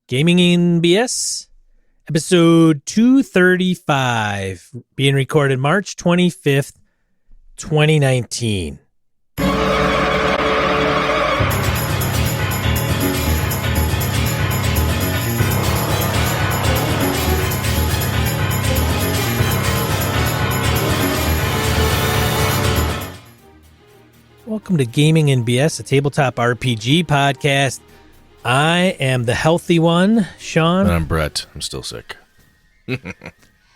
Gaming in BS, episode 235, being recorded March 25th, 2019. Welcome to Gaming in BS, a tabletop RPG podcast. I am the healthy one, Sean. And I'm Brett. I'm still sick.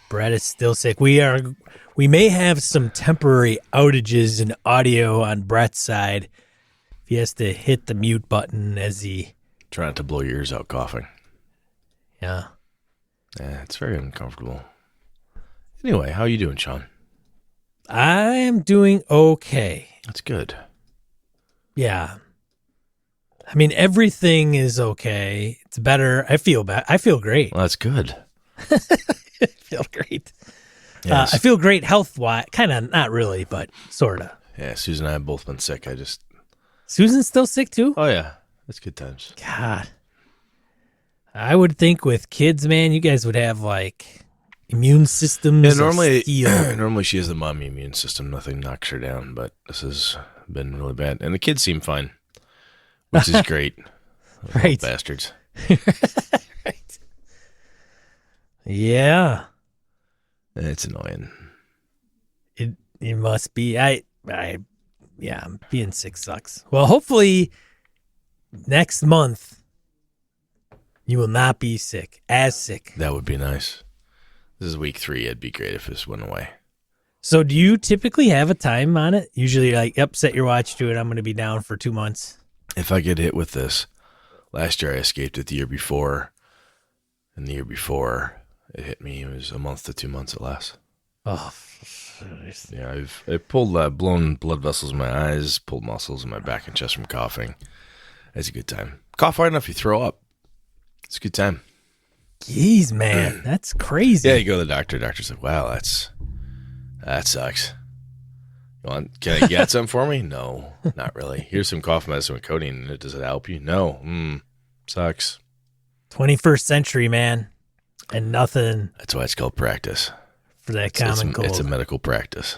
Brett is still sick. We may have some temporary outages in audio on Brett's side. He has to hit the mute button as he... Try not to blow your ears out coughing. Yeah. Yeah, it's very uncomfortable. Anyway, how are you doing, Sean? I am doing okay. That's good. Yeah. I mean, everything is okay. It's better. I feel great. Well, that's good. I feel great. Yes. I feel great health-wise. Kind of, not really, but sort of. Yeah, Susan and I have both been sick. Susan's still sick, too? Oh, yeah. That's good times. God. I would think with kids, man, you guys would have, like, immune systems. Yeah, normally she has the mommy immune system. Nothing knocks her down, but this has been really bad. And the kids seem fine, which is great. Right. Bastards. Right. Yeah. It's annoying. It must be. Being sick sucks. Well, hopefully next month you will not be sick. That would be nice. This is week 3. It'd be great if this went away. So do you typically have a time on it? Usually like, yep, set your watch to it. I'm going to be down for 2 months. If I get hit with this, last year I escaped it the year before, and the year before it hit me, it was a month to 2 months or less. Oh, yeah, I've pulled blown blood vessels in my eyes, pulled muscles in my back and chest from coughing. It's a good time. Cough hard enough, you throw up. It's a good time. Jeez, man, that's crazy. Yeah, you go to the doctor. Doctor's like, wow, that sucks. Can I get something for me? No, not really. Here's some cough medicine with codeine. Does it help you? No. Sucks. 21st century, man. And nothing. That's why it's called practice. For that common cold. It's a medical practice.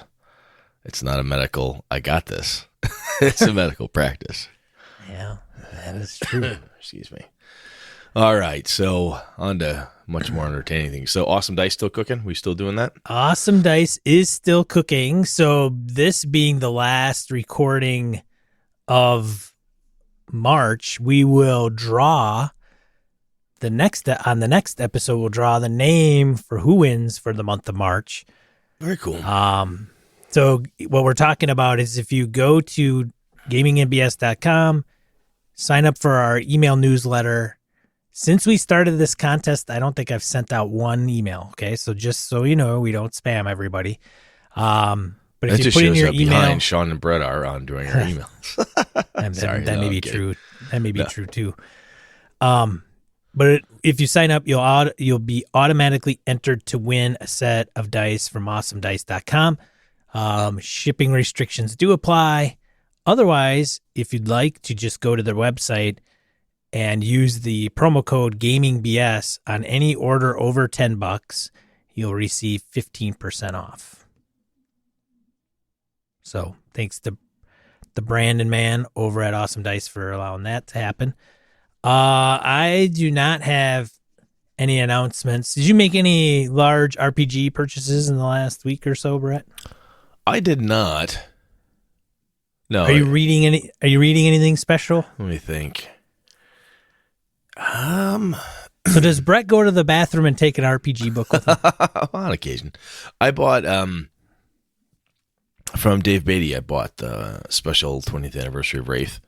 It's not a medical, I got this. It's a medical practice. Yeah, that is true. Excuse me. All right, so on to much more entertaining things. So Awesome Dice still cooking? We still doing that? Awesome Dice is still cooking. So this being the last recording of March, we will draw on the next episode. We'll draw the name for who wins for the month of March. Very cool. So what we're talking about is if you go to gaminginbs.com, sign up for our email newsletter. Since we started this contest, I don't think I've sent out one email. Okay, so just so you know, we don't spam everybody. But if you put in your email, behind Sean and Brett are on doing our emails. that may be true. That may be true too. But if you sign up, you'll be automatically entered to win a set of dice from AwesomeDice.com. Shipping restrictions do apply. Otherwise, if you'd like to just go to their website and use the promo code GamingBS on any order over $10, you'll receive 15% off. So thanks to the Brandon man over at Awesome Dice for allowing that to happen. I do not have any announcements. Did you make any large RPG purchases in the last week or so, Brett? I did not. No. Are you reading anything special? Let me think. So does Brett go to the bathroom and take an RPG book with him? On occasion. I bought from Dave Beatty, I bought the special 20th anniversary of Wraith.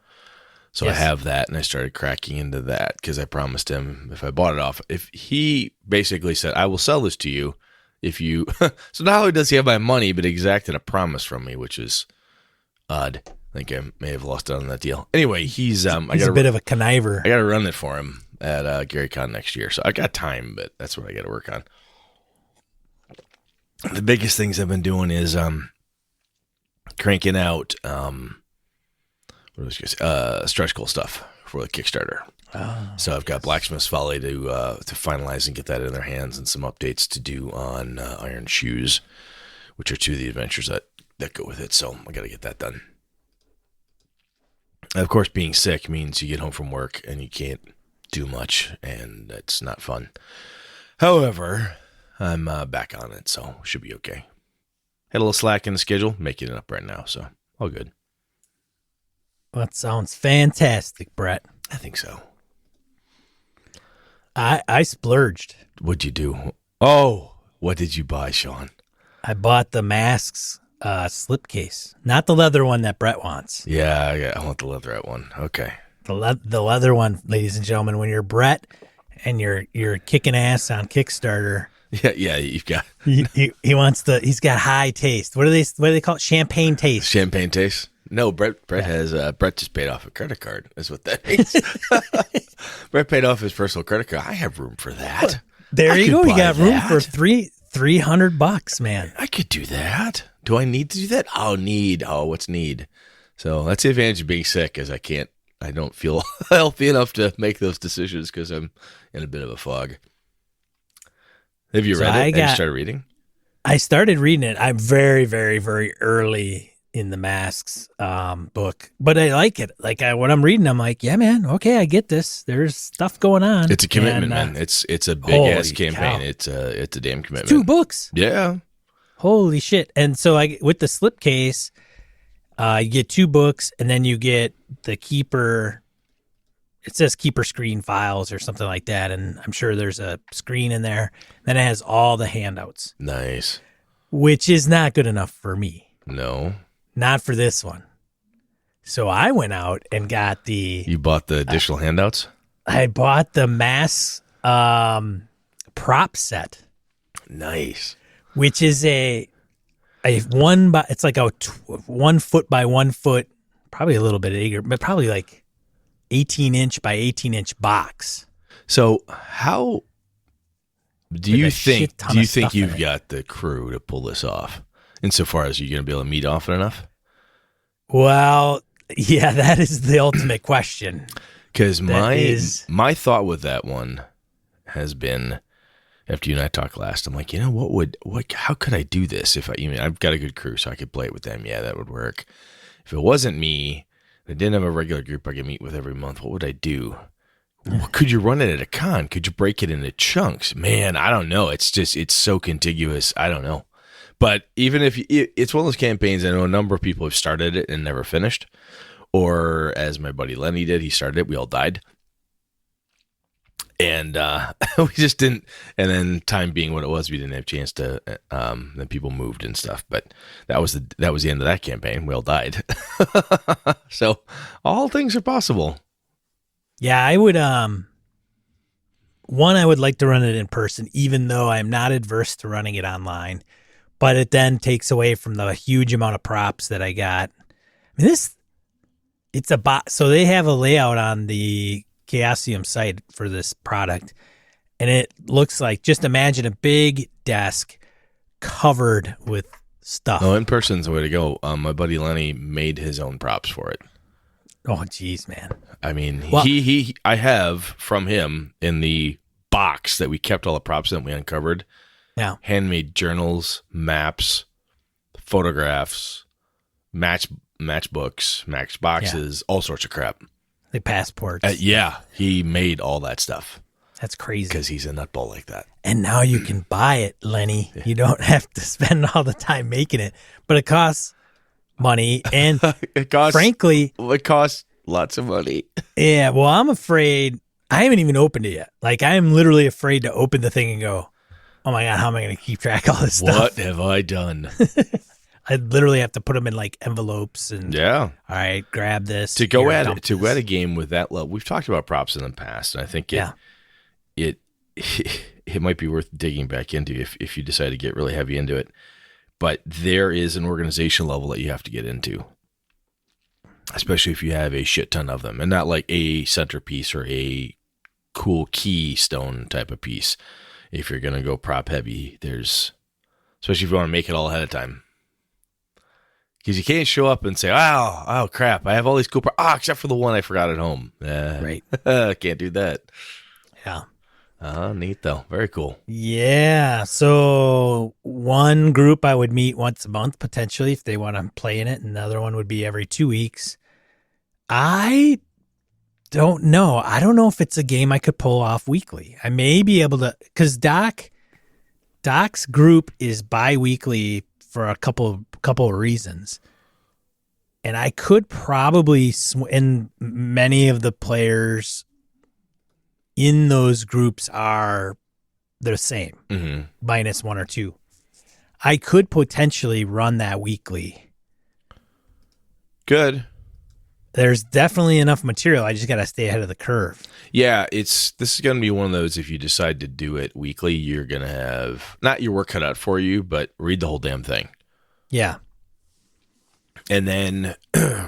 So yes. I have that, and I started cracking into that because I promised him if I bought it off, if he basically said, I will sell this to you if you. So not only does he have my money, but exacted a promise from me, which is odd. I think I may have lost out on that deal. Anyway, he's a bit of a conniver. I got to run it for him at GaryCon next year. So I got time, but that's what I got to work on. The biggest things I've been doing is cranking out stretch goal stuff for the Kickstarter. So I've got Blacksmith's Folly to finalize and get that in their hands, and some updates to do on Iron Shoes, which are two of the adventures that go with it. So I got to get that done. And of course, being sick means you get home from work and you can't do much, and that's not fun. However, I'm back on it, so should be okay. Had a little slack in the schedule, making it up right now, so all good. That sounds fantastic, Brett. I think so. I splurged. What'd you do? Oh, what did you buy, Sean? I bought the Masks slipcase, not the leather one that Brett wants. Yeah, I want the leatherette one. Okay. The leather one, ladies and gentlemen. When you're Brett and you're kicking ass on Kickstarter. Yeah, you've got. he wants he's got high taste. What do they call it? Champagne taste. Champagne taste. No, Brett has Brett just paid off a credit card. Is what that means. Brett paid off his personal credit card. I have room for that. There you go. You got room for $300, man. I could do that. Do I need to do that? What's need? So that's the advantage of being sick, is I don't feel healthy enough to make those decisions because I'm in a bit of a fog. Have you read it? Have you started reading? I started reading it. I'm very, very, very early in the Masks book, but I like it. Like when I'm reading, I'm like, yeah, man, okay, I get this. There's stuff going on. It's a commitment, man. It's a big ass campaign. Cow. It's a damn commitment. It's 2 books. Yeah. Holy shit! And so with the slipcase, you get 2 books, and then you get the Keeper. It says Keeper screen files or something like that, and I'm sure there's a screen in there. Then it has all the handouts. Nice. Which is not good enough for me. No. Not for this one. So I went out and got You bought the additional handouts? I bought the Masks prop set. Nice. Which is it's like a 1 foot by 1 foot, probably a little bit bigger, but probably like 18-inch by 18-inch box. So how do you think you've got the crew to pull this off? Insofar as you're going to be able to meet often enough? Well, yeah, that is the ultimate question. Because my thought with that one has been, after you and I talked last, I'm like, how could I do this if I've got a good crew so I could play it with them. Yeah, that would work. If it wasn't me, I didn't have a regular group I could meet with every month, what would I do? Could you run it at a con? Could you break it into chunks? Man, I don't know. It's so contiguous. I don't know. But even if it's one of those campaigns, I know a number of people have started it and never finished. Or as my buddy Lenny did, he started it. We all died. And we just didn't. And then time being what it was, we didn't have a chance to. Then people moved and stuff. But that was the end of that campaign. We all died. So all things are possible. Yeah, I would. One, I would like to run it in person, even though I'm not adverse to running it online. But it then takes away from the huge amount of props that I got. I mean, it's a bot. So they have a layout on the Chaosium site for this product. And it looks like, just imagine a big desk covered with stuff. Oh, in person's the way to go. My buddy Lenny made his own props for it. Oh, geez, man. I mean, I have from him in the box that we kept all the props in, we uncovered. Yeah. Handmade journals, maps, photographs, matchbooks, matchboxes, all sorts of crap. Like passports. Yeah, he made all that stuff. That's crazy. Because he's a nutball like that. And now you can buy it, Lenny. You don't have to spend all the time making it. But it costs money. And it costs lots of money. Yeah, well, I'm afraid. I haven't even opened it yet. Like, I am literally afraid to open the thing and go, oh my God, how am I going to keep track of all this stuff? What have I done? I literally have to put them in like envelopes and all right, grab this. To go at it, to wet a game with that level. We've talked about props in the past, and I think it might be worth digging back into if you decide to get really heavy into it. But there is an organization level that you have to get into, especially if you have a shit ton of them, and not like a centerpiece or a cool keystone type of piece. If you're going to go prop heavy, especially if you want to make it all ahead of time. Because you can't show up and say, oh crap, I have all these cool except for the one I forgot at home. Right. Can't do that. Yeah. Neat, though. Very cool. Yeah. So one group I would meet once a month, potentially, if they want to play in it. Another one would be every 2 weeks. I don't know. I don't know if it's a game I could pull off weekly. I may be able to, because Doc's group is bi-weekly for a couple of reasons. And I could probably, and many of the players in those groups are the same, minus one or two. I could potentially run that weekly. Good. There's definitely enough material. I just got to stay ahead of the curve. Yeah, this is going to be one of those, if you decide to do it weekly, you're going to have not your work cut out for you, but read the whole damn thing. Yeah. And then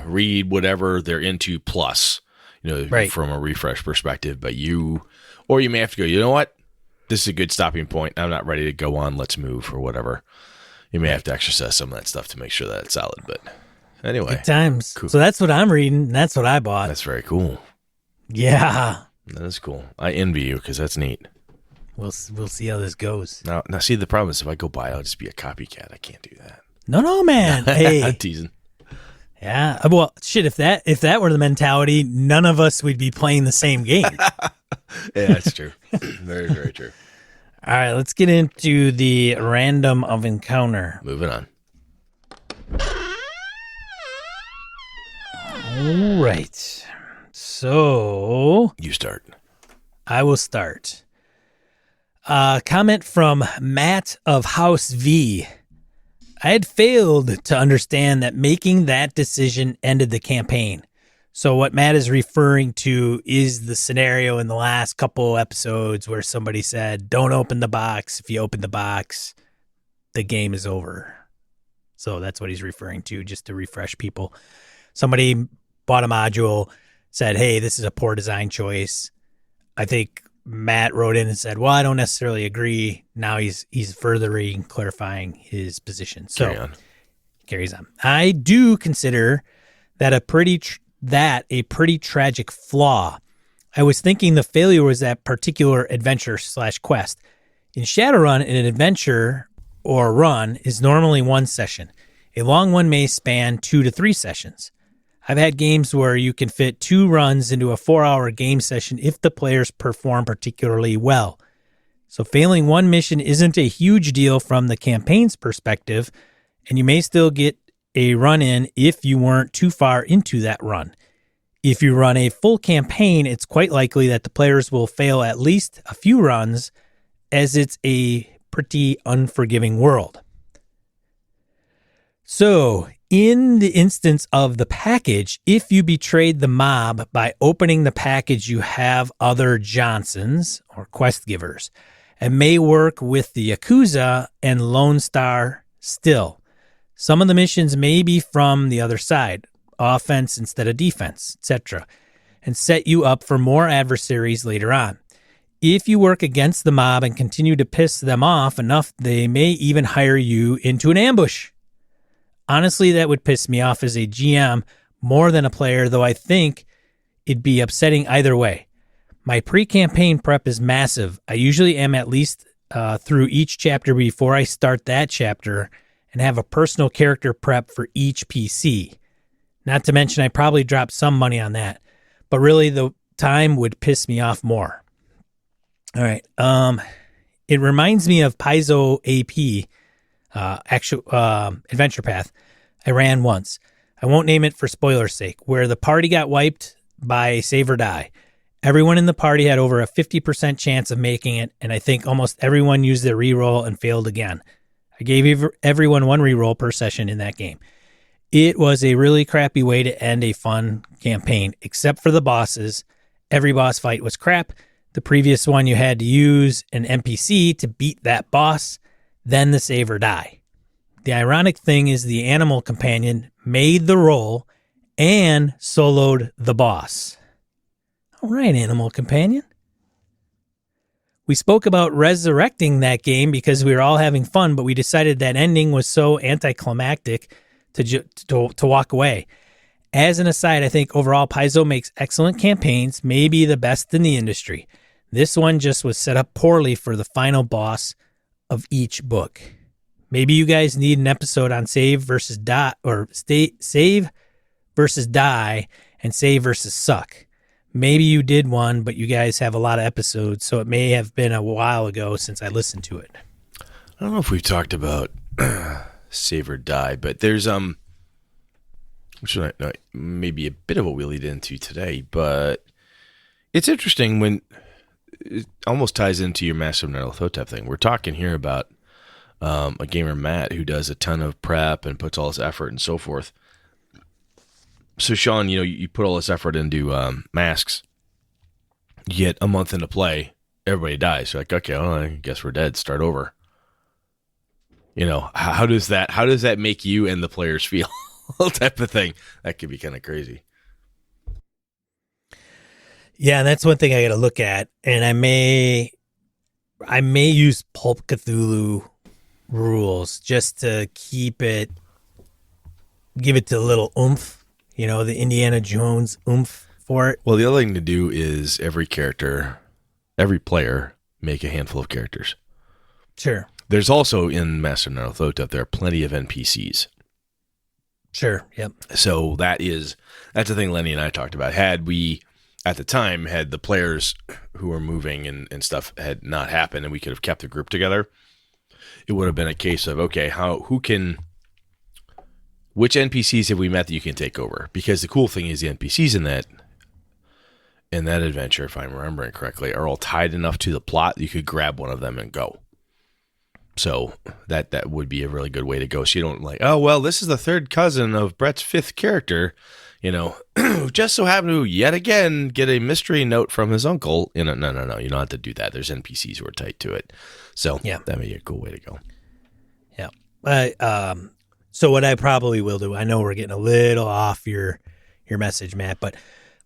read whatever they're into plus, right. From a refresh perspective. But you may have to go, you know what? This is a good stopping point. I'm not ready to go on. Let's move or whatever. You may have to exercise some of that stuff to make sure that it's solid. But anyway. Good times. Cool. So that's what I'm reading. That's what I bought. That's very cool. Yeah. That is cool. I envy you because that's neat. We'll see how this goes. Now, see, the problem is if I go buy, I'll just be a copycat. I can't do that. No, man. Hey. I'm teasing. Yeah. Well, shit, if that were the mentality, none of us would be playing the same game. Yeah, that's true. Very, very true. All right, let's get into the random of encounter. Moving on. All right. So you start. I will start. Comment from Matt of House V. I had failed to understand that making that decision ended the campaign. So what Matt is referring to is the scenario in the last couple episodes where somebody said, don't open the box. If you open the box, the game is over. So that's what he's referring to, just to refresh people. Somebody bought a module, said, hey, this is a poor design choice. I think Matt wrote in and said, well, I don't necessarily agree. Now he's furthering clarifying his position. So carries on. I do consider that a pretty tragic flaw. I was thinking the failure was that particular adventure / quest. In Shadowrun, an adventure or run is normally one session. A long one may span 2 to 3 sessions. I've had games where you can fit 2 runs into a 4-hour game session if the players perform particularly well. So failing one mission isn't a huge deal from the campaign's perspective, and you may still get a run in if you weren't too far into that run. If you run a full campaign, it's quite likely that the players will fail at least a few runs, as it's a pretty unforgiving world. So, in the instance of the package, if you betrayed the mob by opening the package, you have other Johnsons or quest givers, and may work with the Yakuza and Lone Star still. Some of the missions may be from the other side, offense instead of defense, etc., and set you up for more adversaries later on. If you work against the mob and continue to piss them off enough, they may even hire you into an ambush. Honestly, that would piss me off as a GM more than a player, though I think it'd be upsetting either way. My pre-campaign prep is massive. I usually am at least through each chapter before I start that chapter and have a personal character prep for each PC. Not to mention I probably drop some money on that, but really the time would piss me off more. All right. It reminds me of Paizo AP, Adventure Path I ran once. I won't name it for spoiler's sake, where the party got wiped by save or die. Everyone in the party had over a 50% chance of making it, and I think almost everyone used their reroll and failed again. I gave everyone 1 reroll per session in that game. It was a really crappy way to end a fun campaign, except for the bosses. Every boss fight was crap. The previous one you had to use an NPC to beat that boss, then the save or die. The ironic thing is the animal companion made the roll and soloed the boss. All right, animal companion. We spoke about resurrecting that game because we were all having fun, but we decided that ending was so anticlimactic, to walk away. As an aside, I think overall Paizo makes excellent campaigns, maybe the best in the industry. This one just was set up poorly for the final boss of each book. Maybe you guys need an episode on save versus die, or save versus die, and save versus suck. Maybe you did one, but you guys have a lot of episodes, so it may have been a while ago since I listened to it. I don't know if we've talked about save or die, but there's which maybe a bit of what we lead into today, but it's interesting when it almost ties into your Master of Nyarlathotep thing. We're talking here about a gamer, Matt, who does a ton of prep and puts all his effort and so forth. So, Sean, you put all this effort into masks, you get a month into play, everybody dies. You're like, okay, well, I guess we're dead. Start over. How does that make you and the players feel? Type of thing. That could be kind of crazy. Yeah, and that's one thing I got to look at, and I may use Pulp Cthulhu rules just to give it a little oomph, the Indiana Jones oomph for it. Well, the other thing to do is every player make a handful of characters. Sure. There's also in Master of Nyarlathotep, there are plenty of NPCs. Sure. Yep. So that's the thing Lenny and I talked about. Had we at the time had the players who were moving and stuff had not happened, and we could have kept the group together, it would have been a case of, okay, which NPCs have we met that you can take over? Because the cool thing is the NPCs in that adventure, if I'm remembering correctly, are all tied enough to the plot that you could grab one of them and go. So that would be a really good way to go. So you don't like, oh, well, this is the third cousin of Brett's fifth character, who just so happened to yet again get a mystery note from his uncle. No. You don't have to do that. There's NPCs who are tight to it. So yeah, that may be a cool way to go. Yeah. So what I probably will do, I know we're getting a little off your message, Matt, but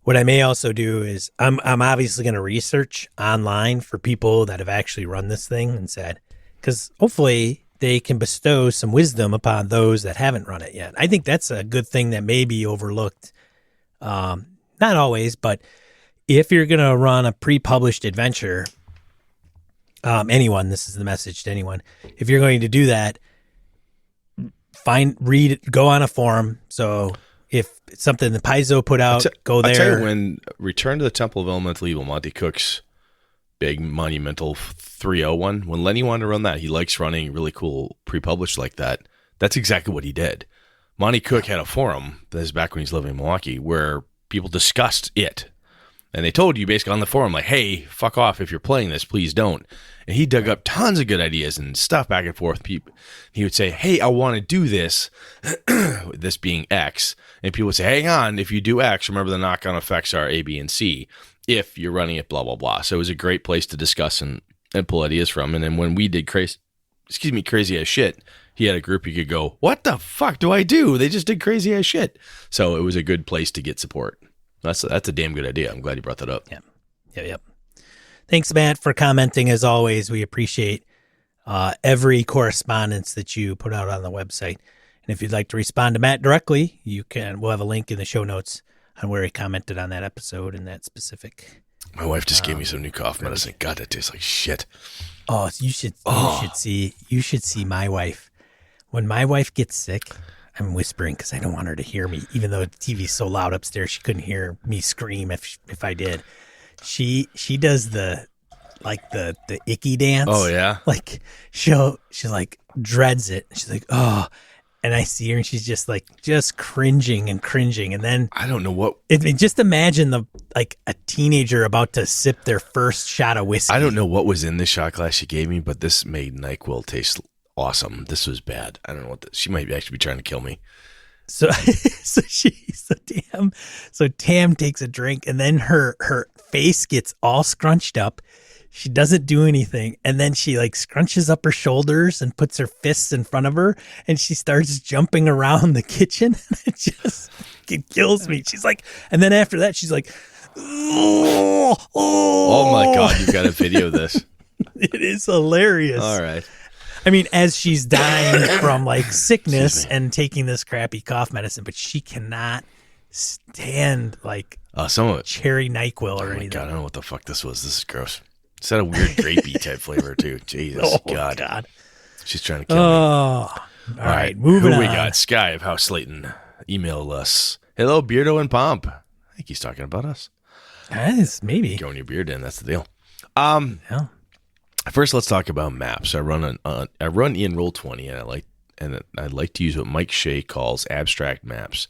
what I may also do is I'm obviously going to research online for people that have actually run this thing and said, because hopefully they can bestow some wisdom upon those that haven't run it yet. I think that's a good thing that may be overlooked. Not always, but if you're going to run a pre-published adventure, this is the message to anyone. If you're going to do that, go on a forum. So if it's something the Paizo put out, go there. I'll tell you, when Return to the Temple of Elemental Evil, Monty Cook's big monumental 301, when Lenny wanted to run that, he likes running really cool pre-published like that. That's exactly what he did. Monty Cook had a forum, this is back when he was living in Milwaukee, where people discussed it. And they told you basically on the forum, like, hey, fuck off if you're playing this, please don't. And he dug up tons of good ideas and stuff back and forth. He would say, hey, I want to do this, this being X. And people would say, hang on, if you do X, remember the knock-on effects are A, B, and C. If you're running it, blah, blah, blah. So it was a great place to discuss and pull ideas from. And then when we did crazy ass shit, he had a group you could go, what the fuck do I do? They just did crazy ass shit. So it was a good place to get support. That's a damn good idea. I'm glad you brought that up. Yep. Thanks, Matt, for commenting. As always, we appreciate every correspondence that you put out on the website. And if you'd like to respond to Matt directly, you can. We'll have a link in the show notes on where he commented on that episode and that specific. My wife just gave me some new cough medicine. God, that tastes like shit. Oh, you should see my wife. When my wife gets sick, I'm whispering because I don't want her to hear me, even though the TV's so loud upstairs, she couldn't hear me scream if I did. She does the icky dance. Oh yeah. Like she like dreads it. She's like, oh, and I see her and she's just cringing. And then I don't know what. Just imagine a teenager about to sip their first shot of whiskey. I don't know what was in this shot glass she gave me, but this made NyQuil taste awesome. This was bad. I don't know what she might actually be trying to kill me. So Tam takes a drink and then her face gets all scrunched up. She doesn't do anything. And then she scrunches up her shoulders and puts her fists in front of her and she starts jumping around the kitchen. It kills me. She's like, and then after that, she's like, oh my God, you've got to video this. It is hilarious. All right. I mean, as she's dying from like sickness and taking this crappy cough medicine, but she cannot stand like cherry NyQuil or anything. God, I don't know what the fuck this was. This is gross. It's got a weird grapey type flavor too. Jesus, God. She's trying to kill me. All right, moving on. We got Sky of House Slayton emailed us. Hello, Beardo and Pomp. I think he's talking about us. Maybe. Growing your beard in, that's the deal. Yeah. First, let's talk about maps. I run in Roll20, and I like to use what Mike Shea calls abstract maps.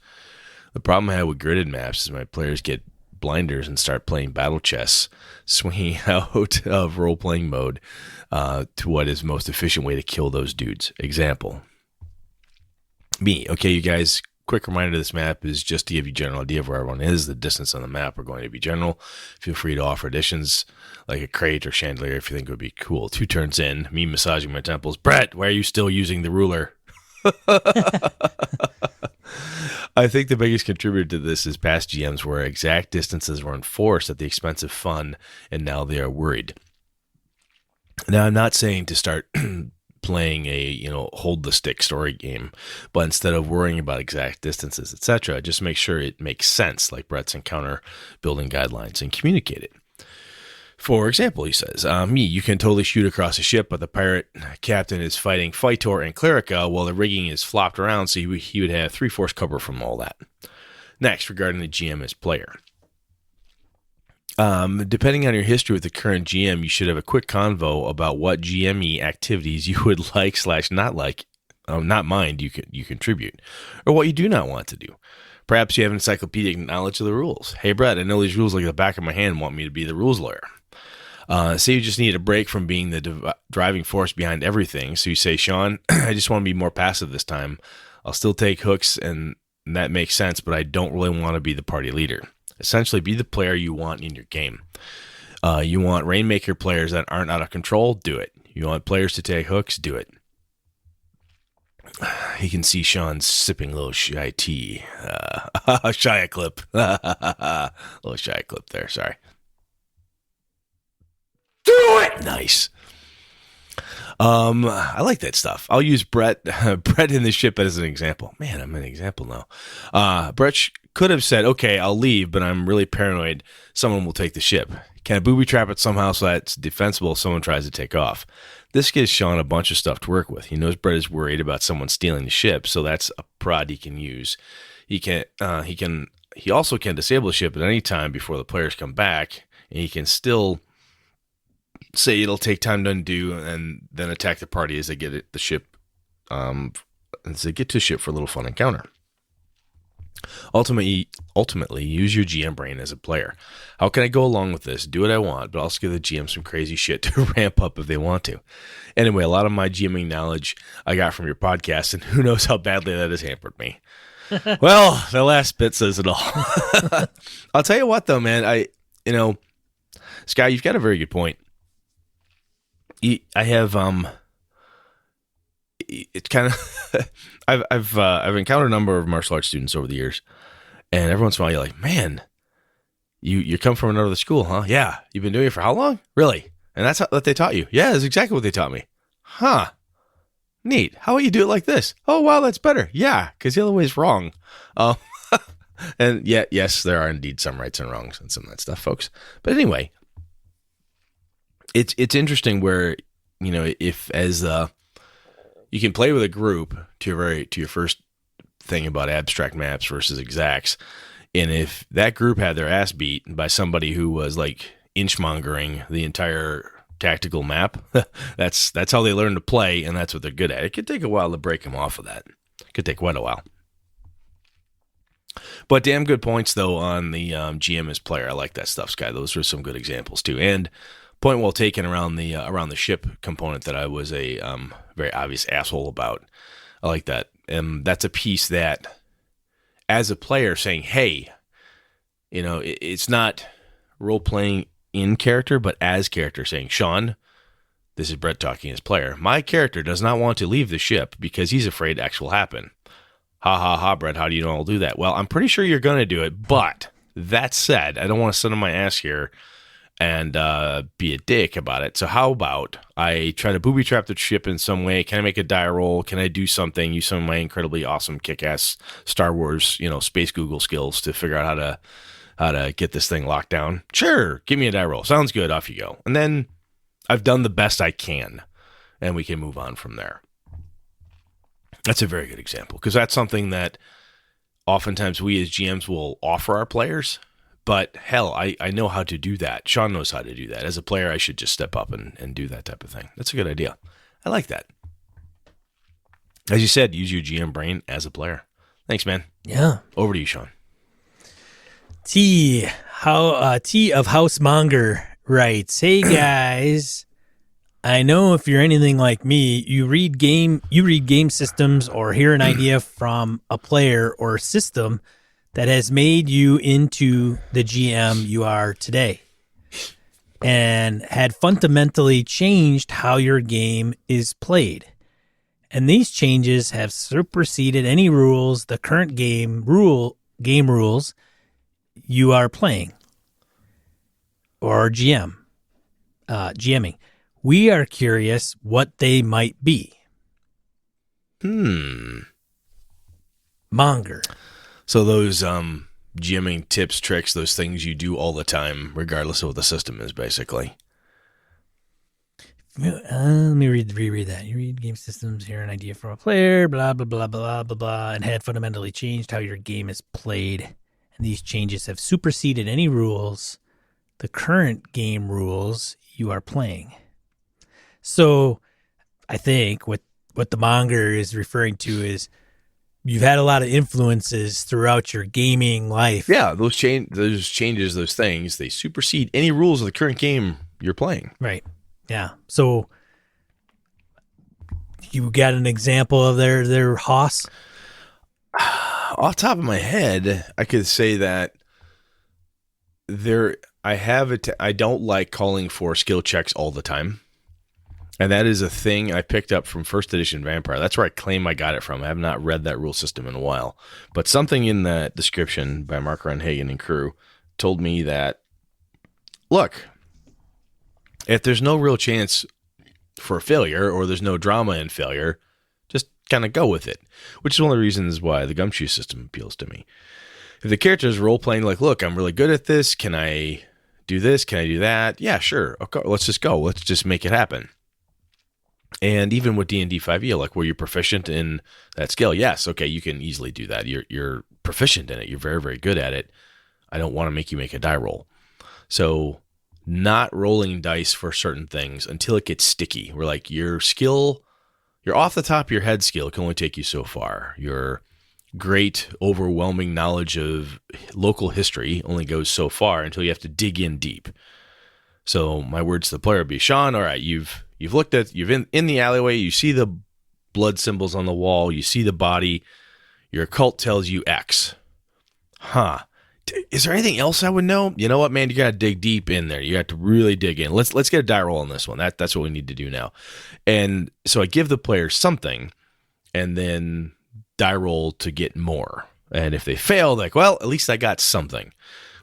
The problem I have with gridded maps is my players get blinders and start playing battle chess, swinging out of role-playing mode to what is the most efficient way to kill those dudes. Example. Me. Okay, you guys, quick reminder, this map is just to give you a general idea of where everyone is. The distance on the map are going to be general. Feel free to offer additions like a crate or chandelier if you think it would be cool. 2 turns in, me massaging my temples. Brett, why are you still using the ruler? I think the biggest contributor to this is past GMs where exact distances were enforced at the expense of fun, and now they are worried. Now, I'm not saying to start playing a hold the stick story game, but instead of worrying about exact distances, etc., just make sure it makes sense, like Brett's encounter building guidelines, and communicate it. For example, he says, you can totally shoot across a ship, but the pirate captain is fighting Phytor and Clerica while the rigging is flopped around, so he would have 3/4 cover from all that. Next, regarding the GM as player. Depending on your history with the current GM, you should have a quick convo about what GME activities you would like/not like, not mind you contribute, or what you do not want to do. Perhaps you have encyclopedic knowledge of the rules. Hey, Brett, I know these rules like the back of my hand and want me to be the rules lawyer. Say you just need a break from being the driving force behind everything. So you say, Sean, I just want to be more passive this time. I'll still take hooks, and that makes sense, but I don't really want to be the party leader. Essentially, be the player you want in your game. You want Rainmaker players that aren't out of control? Do it. You want players to take hooks? Do it. You can see Sean sipping a little shy tea. Shy clip. A little shy clip there, sorry. Do it! Nice. I like that stuff. I'll use Brett in the ship as an example. Man, I'm an example now. Brett could have said, okay, I'll leave, but I'm really paranoid someone will take the ship. Can I booby trap it somehow so that it's defensible if someone tries to take off? This gives Sean a bunch of stuff to work with. He knows Brett is worried about someone stealing the ship, so that's a prod he can use. He also can disable the ship at any time before the players come back, and he can still say it'll take time to undo and then attack the party as they get the ship, as they get to the ship for a little fun encounter. Ultimately, use your GM brain as a player. How can I go along with this? Do what I want, but also give the GM some crazy shit to ramp up if they want to. Anyway, a lot of my GMing knowledge I got from your podcast, and who knows how badly that has hampered me. Well, the last bit says it all. I'll tell you what, though, man. Sky, you've got a very good point. I have it's kind of I've encountered a number of martial arts students over the years, and every once in a while you're like, man, you come from another school, huh? Yeah. You've been doing it for how long? Really? And that's what they taught you? Yeah, that's exactly what they taught me. Huh. Neat. How about you do it like this? Oh, wow, that's better. Yeah, because the other way is wrong. And yeah, yes, there are indeed some rights and wrongs and some of that stuff, folks. But anyway, it's interesting where, if as you can play with a group to your first thing about abstract maps versus exacts, and if that group had their ass beat by somebody who was like inchmongering the entire tactical map, that's how they learn to play, and that's what they're good at. It could take a while to break them off of that. It could take quite a while. But damn good points though on the GM as player. I like that stuff, Sky. Those are some good examples too, and point well taken around the ship component that I was a very obvious asshole about. I like that. And that's a piece that, as a player, saying, hey, it's not role-playing in character, but as character, saying, Sean, this is Brett talking as player, my character does not want to leave the ship because he's afraid X will happen. Ha ha ha, Brett, how do you know I'll do that? Well, I'm pretty sure you're going to do it, but that said, I don't want to sit on my ass here and be a dick about it. So how about I try to booby trap the ship in some way? Can I make a die roll? Can I do something? Use some of my incredibly awesome kick-ass Star Wars, space Google skills to figure out how to get this thing locked down? Sure, give me a die roll. Sounds good. Off you go. And then I've done the best I can, and we can move on from there. That's a very good example, because that's something that oftentimes we as GMs will offer our players. But hell, I know how to do that. Sean knows how to do that. As a player, I should just step up and do that type of thing. That's a good idea. I like that. As you said, use your GM brain as a player. Thanks, man. Yeah. Over to you, Sean. T of Housemonger writes, "Hey guys, I know if you're anything like me, you read game systems or hear an idea from a player or system that has made you into the GM you are today and had fundamentally changed how your game is played. And these changes have superseded any rules, the current game rules you are playing or GMing. We are curious what they might be." Monger. So those GMing tips, tricks, those things you do all the time, regardless of what the system is, basically. Let me reread that. You read game systems, hear an idea from a player, blah, blah, blah, blah, blah, blah, and had fundamentally changed how your game is played. And these changes have superseded any rules, the current game rules you are playing. So I think what the Monger is referring to is you've had a lot of influences throughout your gaming life. Yeah, those changes, those things, they supersede any rules of the current game you're playing. Right. Yeah. So you got an example of their Hoss? Off the top of my head, I could say that I don't like calling for skill checks all the time. And that is a thing I picked up from first edition Vampire. That's where I claim I got it from. I have not read that rule system in a while. But something in that description by Mark Runhagen and crew told me that, look, if there's no real chance for failure or there's no drama in failure, just kind of go with it. Which is one of the reasons why the Gumshoe system appeals to me. If the character is role-playing like, look, I'm really good at this. Can I do this? Can I do that? Yeah, sure. Okay, let's just go. Let's just make it happen. And even with D&D 5e, like where you're proficient in that skill, yes, okay, you can easily do that. You're proficient in it. You're very, very good at it. I don't want to make you make a die roll. So not rolling dice for certain things until it gets sticky. Where like your skill, your off the top of your head skill can only take you so far. Your great, overwhelming knowledge of local history only goes so far until you have to dig in deep. So my words to the player would be, Sean, all right, you've looked at, you've in the alleyway, you see the blood symbols on the wall, you see the body, your occult tells you X. Huh. Is there anything else I would know? You know what, man? You got to dig deep in there. You got to really dig in. Let's get a die roll on this one. That's what we need to do now. And so I give the player something and then die roll to get more. And if they fail, like, well, at least I got something,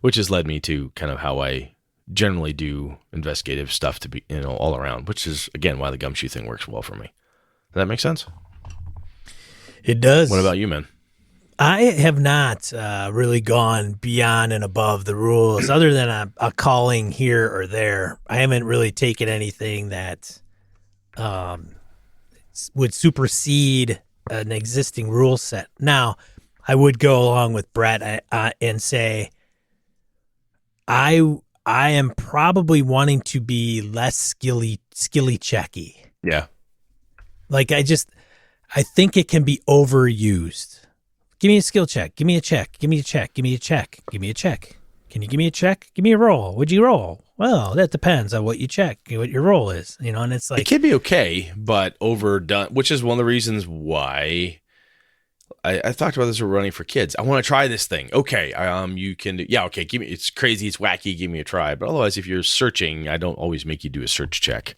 which has led me to kind of how I generally do investigative stuff to be, all around, which is, again, why the Gumshoe thing works well for me. Does that make sense? It does. What about you, man? I have not really gone beyond and above the rules other than a calling here or there. I haven't really taken anything that would supersede an existing rule set. Now, I would go along with Brett and say I am probably wanting to be less skilly checky. Yeah. Like I think it can be overused. Give me a skill check. Give me a check. Give me a check. Give me a check. Give me a check. Can you give me a check? Give me a roll. What'd you roll? Well, that depends on what you check, what your roll is, and it's like. It can be okay, but overdone, which is one of the reasons why I talked about this. We're running for kids. I want to try this thing. Okay. You can do, yeah. Okay. Give me, it's crazy. It's wacky. Give me a try. But otherwise, if you're searching, I don't always make you do a search check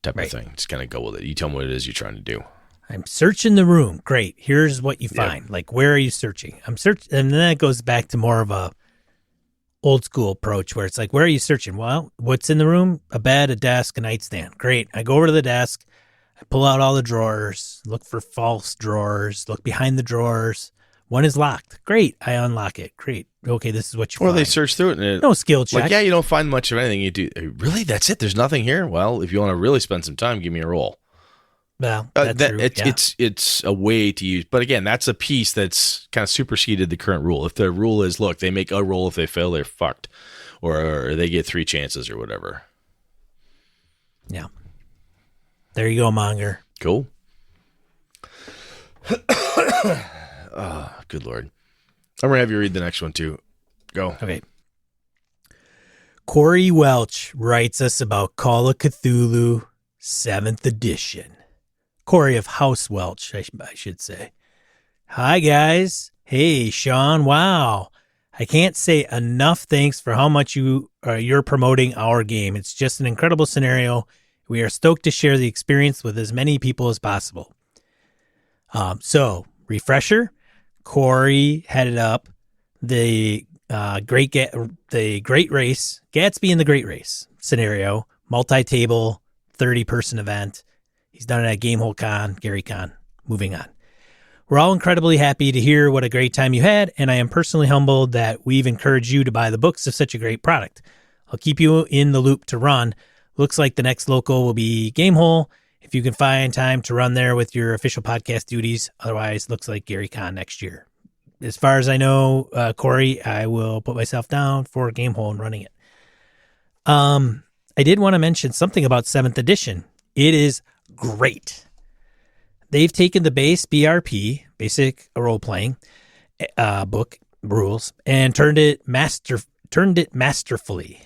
type of thing. Just kind of go with it. You tell me what it is you're trying to do. I'm searching the room. Great. Here's what you find. Like, where are you searching? I'm searching. And then that goes back to more of a, old school approach where it's like, where are you searching? Well, what's in the room? A bed, a desk, a nightstand. Great. I go over to the desk. I pull out all the drawers, look for false drawers, look behind the drawers. One is locked. Great. I unlock it. Great. Okay, this is what you Or find. they search through it. And no skill check. Like, yeah, you don't find much of anything. You do. Really? That's it? There's nothing here? Well, if you want to really spend some time, give me a roll. Well, that's true. It's a way to use. But again, that's a piece that's kind of superseded the current rule. If the rule is, look, they make a roll. If they fail, they're fucked. Or they get 3 chances or whatever. Yeah. There you go, Monger. Cool. Oh, good Lord. I'm going to have you read the next one, too. Go. Okay. Corey Welch writes us about Call of Cthulhu 7th edition. Corey of House Welch, I should say. Hi, guys. Hey, Sean. Wow. I can't say enough thanks for how much you're promoting our game. It's just an incredible scenario. We are stoked to share the experience with as many people as possible. So, refresher, Corey headed up the Great Race, Gatsby and the Great Race scenario, multi-table, 30-person event. He's done it at Gamehole Con, Gary Con. Moving on. We're all incredibly happy to hear what a great time you had, and I am personally humbled that we've encouraged you to buy the books of such a great product. I'll keep you in the loop to run. Looks like the next local will be Gamehole, if you can find time to run there with your official podcast duties. Otherwise, looks like Gary Con next year. As far as I know, Corey, I will put myself down for Gamehole and running it. I did want to mention something about 7th edition. It is great. They've taken the base BRP, basic role-playing book rules, and turned it masterfully.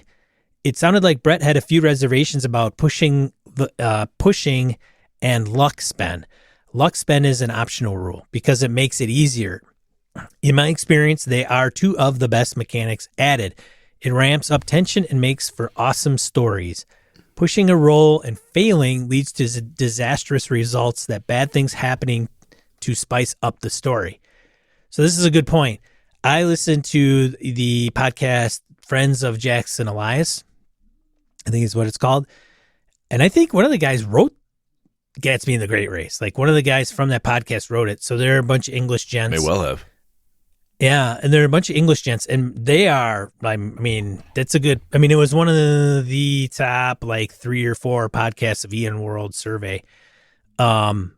It sounded like Brett had a few reservations about pushing and luck spend. Luck spend is an optional rule because it makes it easier. In my experience, they are 2 of the best mechanics added. It ramps up tension and makes for awesome stories. Pushing a roll and failing leads to disastrous results, that bad things happening to spice up the story. So this is a good point. I listened to the podcast Friends of Jackson Elias, I think is what it's called. And I think one of the guys wrote Gatsby and the Great Race. Like one of the guys from that podcast wrote it. So they're a bunch of English gents. May well have. Yeah, and they're a bunch of English gents, and they are, I mean, that's a good, I mean, it was one of the top, 3 or 4 podcasts of Ian World Survey. And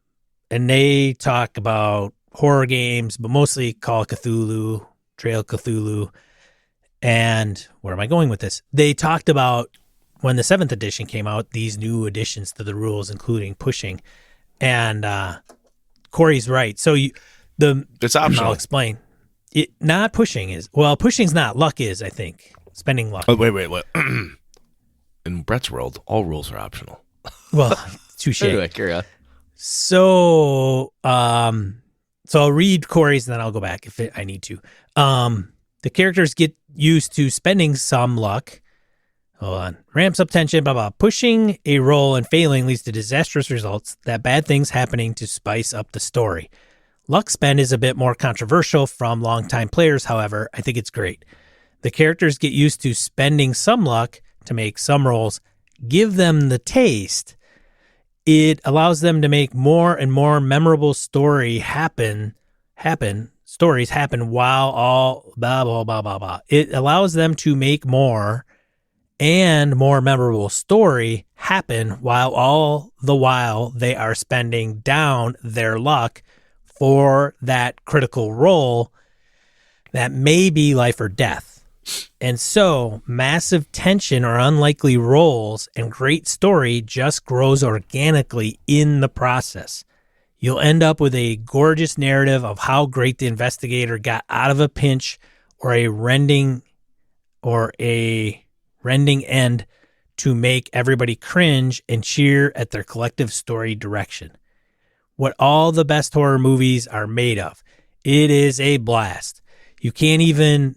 they talk about horror games, but mostly Call of Cthulhu, Trail of Cthulhu, and where am I going with this? They talked about when the 7th edition came out, these new additions to the rules, including pushing, and Corey's right. So it's optional. I'll explain. Not pushing is, well, pushing's not, luck is, I think. Spending luck. Oh, wait. In Brett's world, all rules are optional. Well, touche. Anyway, carry on. So I'll read Corey's and then I'll go back if I need to. The characters get used to spending some luck. Hold on. Ramps up tension, blah, blah. Pushing a roll and failing leads to disastrous results, that bad things happening to spice up the story. Luck spend is a bit more controversial from longtime players, however. I think it's great. The characters get used to spending some luck to make some rolls, give them the taste. It allows them to make more and more memorable stories happen while all blah, blah, blah, blah, blah. It allows them to make more and more memorable story happen while they are spending down their luck for that critical role that may be life or death. And so massive tension or unlikely rolls and great story just grows organically in the process. You'll end up with a gorgeous narrative of how great the investigator got out of a pinch or a rending end to make everybody cringe and cheer at their collective story direction. What all the best horror movies are made of. It is a blast. You can't even,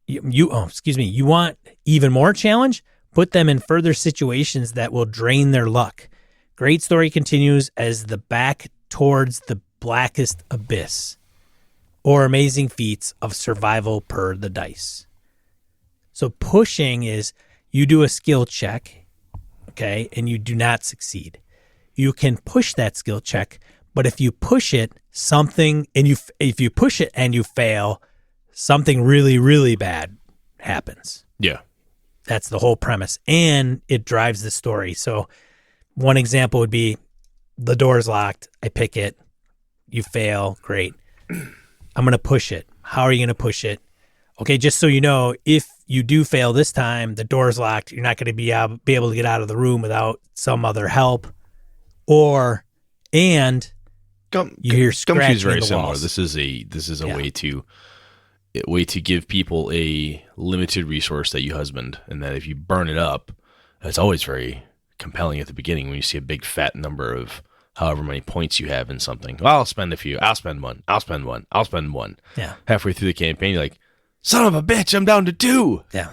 you want even more challenge? Put them in further situations that will drain their luck. Great story continues as the back towards the blackest abyss or amazing feats of survival per the dice. So pushing is you do a skill check, okay, and you do not succeed. You can push that skill check, but if you push it, if you push it and you fail, something really, really bad happens. Yeah. That's the whole premise, and it drives the story. So one example would be the door's locked. I pick it. You fail. Great. I'm going to push it. How are you going to push it? Okay, just so you know, if you do fail this time, the door's locked. You're not going to be able to get out of the room without some other help. You hear scratching Gumshoe's very in the similar. walls. This is a way to give people a limited resource that you husband, and that if you burn it up, it's always very compelling at the beginning when you see a big fat number of however many points you have in something. Well, I'll spend a few. I'll spend one. I'll spend one. I'll spend one. Yeah. Halfway through the campaign, you're like, son of a bitch, I'm down to 2. Yeah.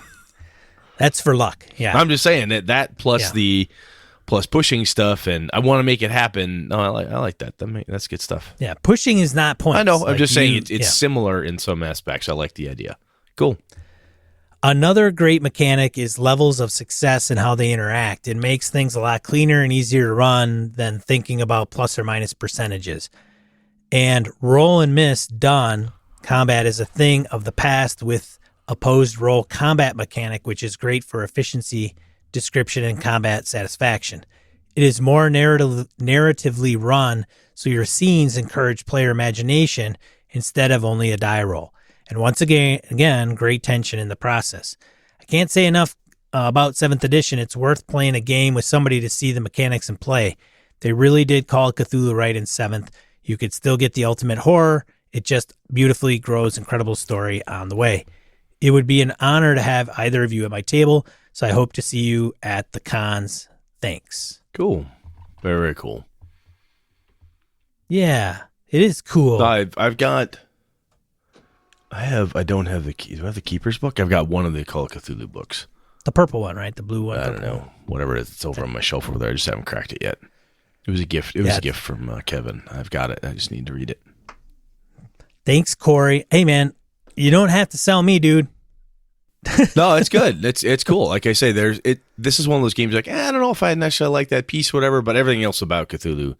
That's for luck. Yeah. I'm just saying that plus plus pushing stuff, and I want to make it happen. No, I like that. That's good stuff. Yeah. Pushing is not points. I know. I'm just saying it's similar in some aspects. I like the idea. Cool. Another great mechanic is levels of success and how they interact. It makes things a lot cleaner and easier to run than thinking about plus or minus percentages. And roll and miss done combat is a thing of the past with opposed roll combat mechanic, which is great for efficiency, description, and combat satisfaction. It is more narratively run, so your scenes encourage player imagination instead of only a die roll. And once again, great tension in the process. I can't say enough about 7th edition. It's worth playing a game with somebody to see the mechanics in play. They really did Call Cthulhu right in 7th. You could still get the ultimate horror. It just beautifully grows incredible story on the way. It would be an honor to have either of you at my table, so I hope to see you at the cons. Thanks. Cool. Very, very cool. Yeah, it is cool. I don't have the key. Do I have the Keeper's book? I've got one of the Call of Cthulhu books. The purple one, right? The blue one. I don't know. Whatever it is, it's over on my shelf over there. I just haven't cracked it yet. It was a gift. It was a gift from Kevin. I've got it. I just need to read it. Thanks, Corey. Hey, man, you don't have to sell me, dude. No, it's good. It's cool. Like I say, this is one of those games like, I don't know if I necessarily like that piece, whatever, but everything else about Cthulhu,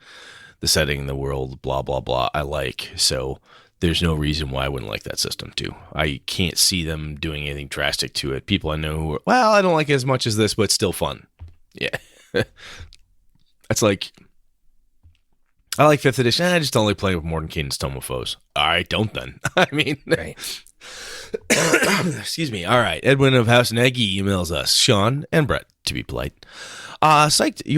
the setting, the world, blah, blah, blah, I like. So there's no reason why I wouldn't like that system too. I can't see them doing anything drastic to it. People I know who are, well, I don't like it as much as this, but it's still fun. Yeah. It's like, I like 5th edition. I just don't like playing with Mordenkainen's Tome of Foes. All right, don't then. I mean, right. Excuse me. All right. Edwin of House Nagy emails us, Sean and Brett, to be polite. You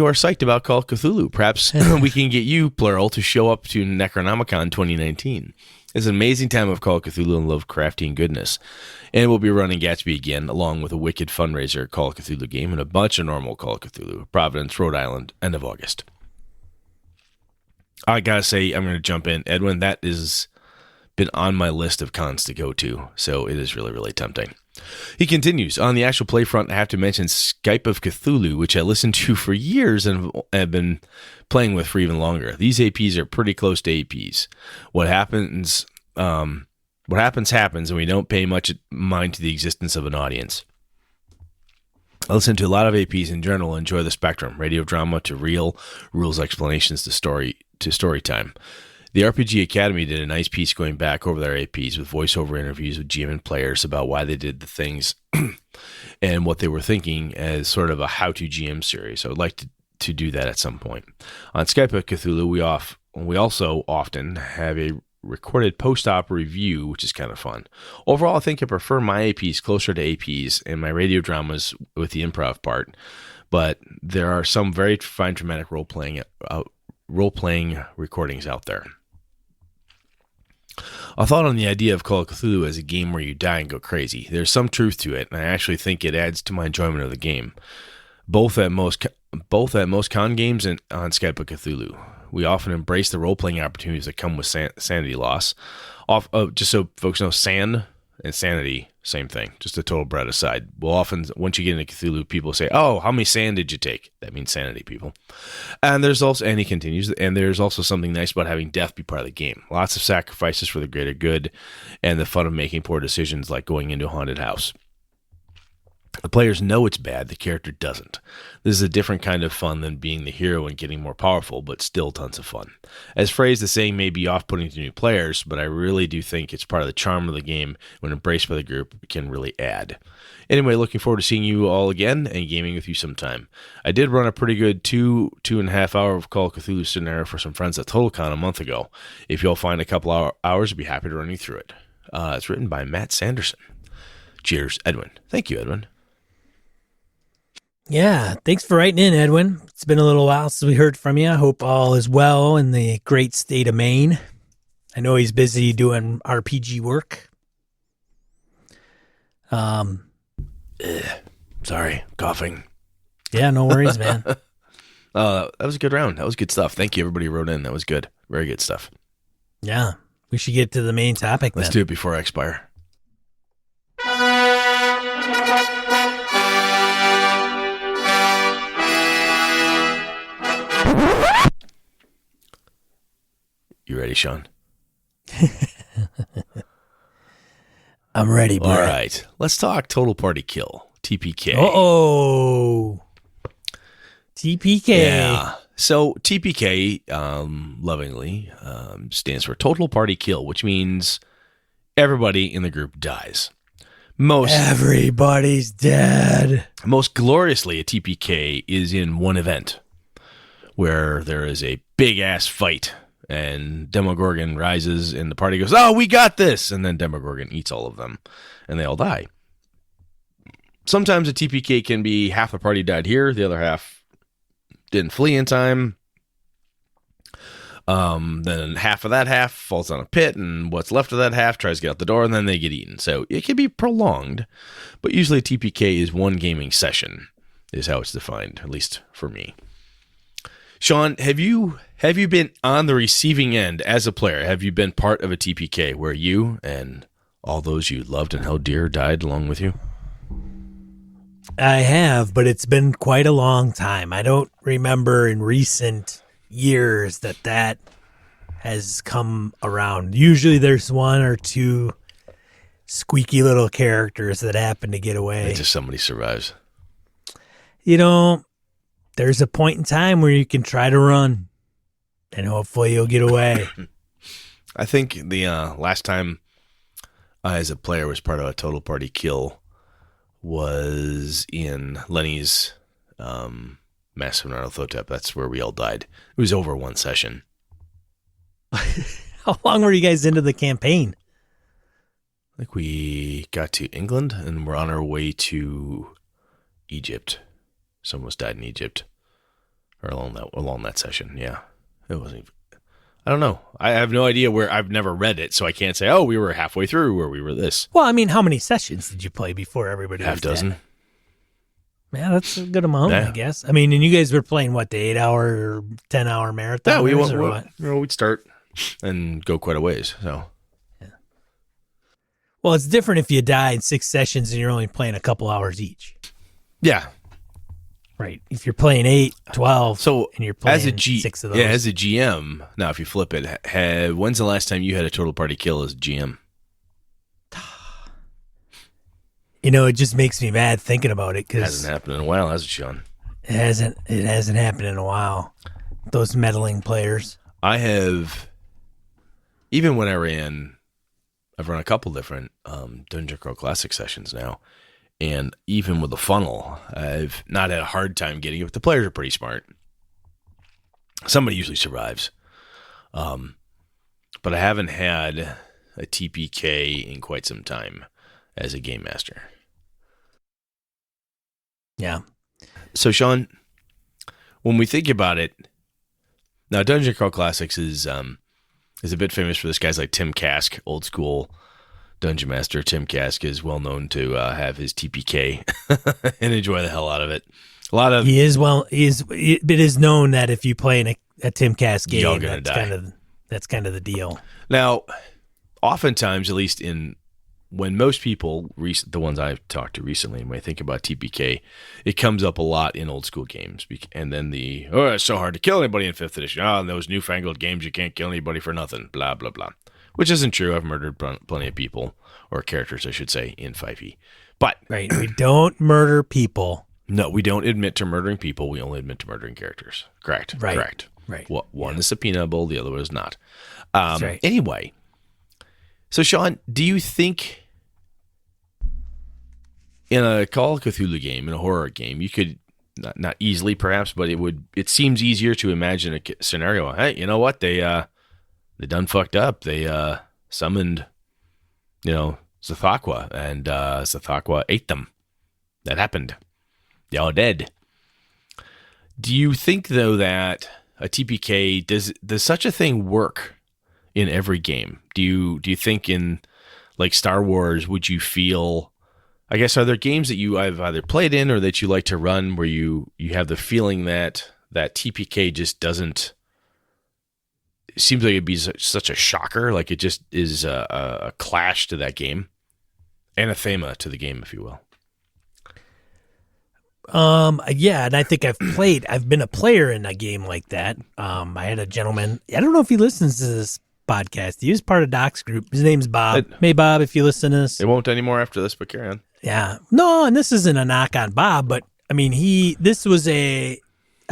are psyched about Call of Cthulhu. Perhaps we can get you, plural, to show up to Necronomicon 2019. It's an amazing time of Call of Cthulhu and Lovecraftian goodness. And we'll be running Gatsby again, along with a wicked fundraiser Call of Cthulhu game and a bunch of normal Call of Cthulhu. Providence, Rhode Island, end of August. I gotta say, I'm going to jump in. Edwin, that is been on my list of cons to go to, so it is really, really tempting. He continues, on the actual play front, I have to mention Skype of Cthulhu, which I listened to for years and have been playing with for even longer. These APs are pretty close to APs. What happens, and we don't pay much mind to the existence of an audience. I listen to a lot of APs in general, enjoy the spectrum, radio drama to real, rules explanations to story time. The RPG Academy did a nice piece going back over their APs with voiceover interviews with GM and players about why they did the things and what they were thinking as sort of a how-to GM series. I would like to do that at some point. On Skype of Cthulhu, we also often have a recorded post-op review, which is kind of fun. Overall, I think I prefer my APs closer to APs and my radio dramas with the improv part, but there are some very fine dramatic role-playing recordings out there. A thought on the idea of Call of Cthulhu as a game where you die and go crazy. There's some truth to it, and I actually think it adds to my enjoyment of the game. Both at most con games and on Skype of Cthulhu. We often embrace the role-playing opportunities that come with sanity loss. Just so folks know, sand and sanity, same thing. Just a total bread aside. Well, often, once you get into Cthulhu, people say, oh, how many sand did you take? That means sanity, people. And he continues, and there's also something nice about having death be part of the game. Lots of sacrifices for the greater good, and the fun of making poor decisions like going into a haunted house. The players know it's bad, the character doesn't. This is a different kind of fun than being the hero and getting more powerful, but still tons of fun. As phrased, the saying may be off-putting to new players, but I really do think it's part of the charm of the game when embraced by the group, it can really add. Anyway, looking forward to seeing you all again and gaming with you sometime. I did run a pretty good 2.5 hour of Call of Cthulhu scenario for some friends at TotalCon a month ago. If you'll find a couple hours, I'd be happy to run you through it. It's written by Matt Sanderson. Cheers, Edwin. Thank you, Edwin. Yeah, thanks for writing in, Edwin. It's been a little while since we heard from you. I hope all is well in the great state of Maine. I know he's busy doing RPG work. Sorry, coughing. Yeah, no worries, man. That was a good round. That was good stuff. Thank you, everybody who wrote in. That was good. Very good stuff. Yeah, we should get to the main topic Let's then. do it before I expire. You ready, Sean? I'm ready, bro. All right. Let's talk Total Party Kill, TPK. Uh-oh. TPK. Yeah. So TPK, lovingly, stands for Total Party Kill, which means everybody in the group dies. Everybody's dead. Most gloriously, a TPK is in one event where there is a big-ass fight, and Demogorgon rises, and the party goes, "Oh, we got this!" And then Demogorgon eats all of them, and they all die. Sometimes a TPK can be half the party died here, the other half didn't flee in time. Then half of that half falls on a pit, and what's left of that half tries to get out the door, and then they get eaten. So it can be prolonged, but usually a TPK is one gaming session, is how it's defined, at least for me. Sean, have you been on the receiving end as a player? Have you been part of a TPK where you and all those you loved and held dear died along with you? I have, but it's been quite a long time. I don't remember in recent years that has come around. Usually there's one or two squeaky little characters that happen to get away. It's just somebody survives. You know, there's a point in time where you can try to run, and hopefully you'll get away. I think the last time I, as a player, was part of a Total Party Kill was in Lenny's Massive Nyarlathotep. That's where we all died. It was over one session. How long were you guys into the campaign? I think we got to England and we're on our way to Egypt. Some of us died in Egypt, or along that session. Yeah, it wasn't. I don't know. I have no idea where. I've never read it, so I can't say. Oh, we were halfway through, or we were this. Well, I mean, how many sessions did you play before everybody? Half dozen. Dead? Yeah, that's a good amount, I guess. I mean, and you guys were playing what, the 8-hour or 10-hour marathon? Yeah, we'd start and go quite a ways. So. Yeah. Well, it's different if you die in 6 sessions and you're only playing a couple hours each. Yeah. Right. If you're playing 8, 12, so and you're playing as a 6 of those. Yeah, as a GM, now if you flip it, when's the last time you had a Total Party Kill as a GM? You know, it just makes me mad thinking about it. Cause hasn't happened in a while, has it, Sean? It hasn't happened in a while. Those meddling players. I have, even when I've run a couple different Dungeon Crawl Classic sessions now. And even with the funnel, I've not had a hard time getting it. But the players are pretty smart. Somebody usually survives. But I haven't had a TPK in quite some time as a game master. Yeah. So, Sean, when we think about it, now Dungeon Crawl Classics is a bit famous for this. Guys like Tim Kask, old school Dungeon Master. Tim Kask is well known to have his TPK and enjoy the hell out of it. It is known that if you play in a Tim Kask game, you're gonna die. That's kind of the deal. Now, oftentimes, at least when most people, the ones I've talked to recently, when I think about TPK, it comes up a lot in old school games. And then it's so hard to kill anybody in 5th edition. In those newfangled games, you can't kill anybody for nothing. Blah, blah, blah. Which isn't true. I've murdered plenty of people, or characters, I should say, in 5e. But right, we don't murder people. no, we don't admit to murdering people. We only admit to murdering characters. Correct. Right. Correct. Right. Well, one is subpoenaable, the other one is not. Right. Anyway, so Sean, do you think in a Call of Cthulhu game, in a horror game, you could not easily perhaps, but it seems easier to imagine a scenario. Hey, you know what? They done fucked up. They summoned, Zathaqua, and Zathaqua ate them. That happened. They're all dead. Do you think though that a TPK does such a thing work in every game? Do you think in like Star Wars would you feel? I guess are there games that you have either played in or that you like to run where you have the feeling that TPK just doesn't? It seems like it'd be such a shocker. Like it just is a clash to that game, anathema to the game, if you will. Yeah, and I think I've been a player in a game like that. I had a gentleman, I don't know if he listens to this podcast. He is part of Doc's group. His name's Bob. Hey, Bob, if you listen to this. It won't anymore after this, but carry on. Yeah. No, and this isn't a knock on Bob, but I mean, I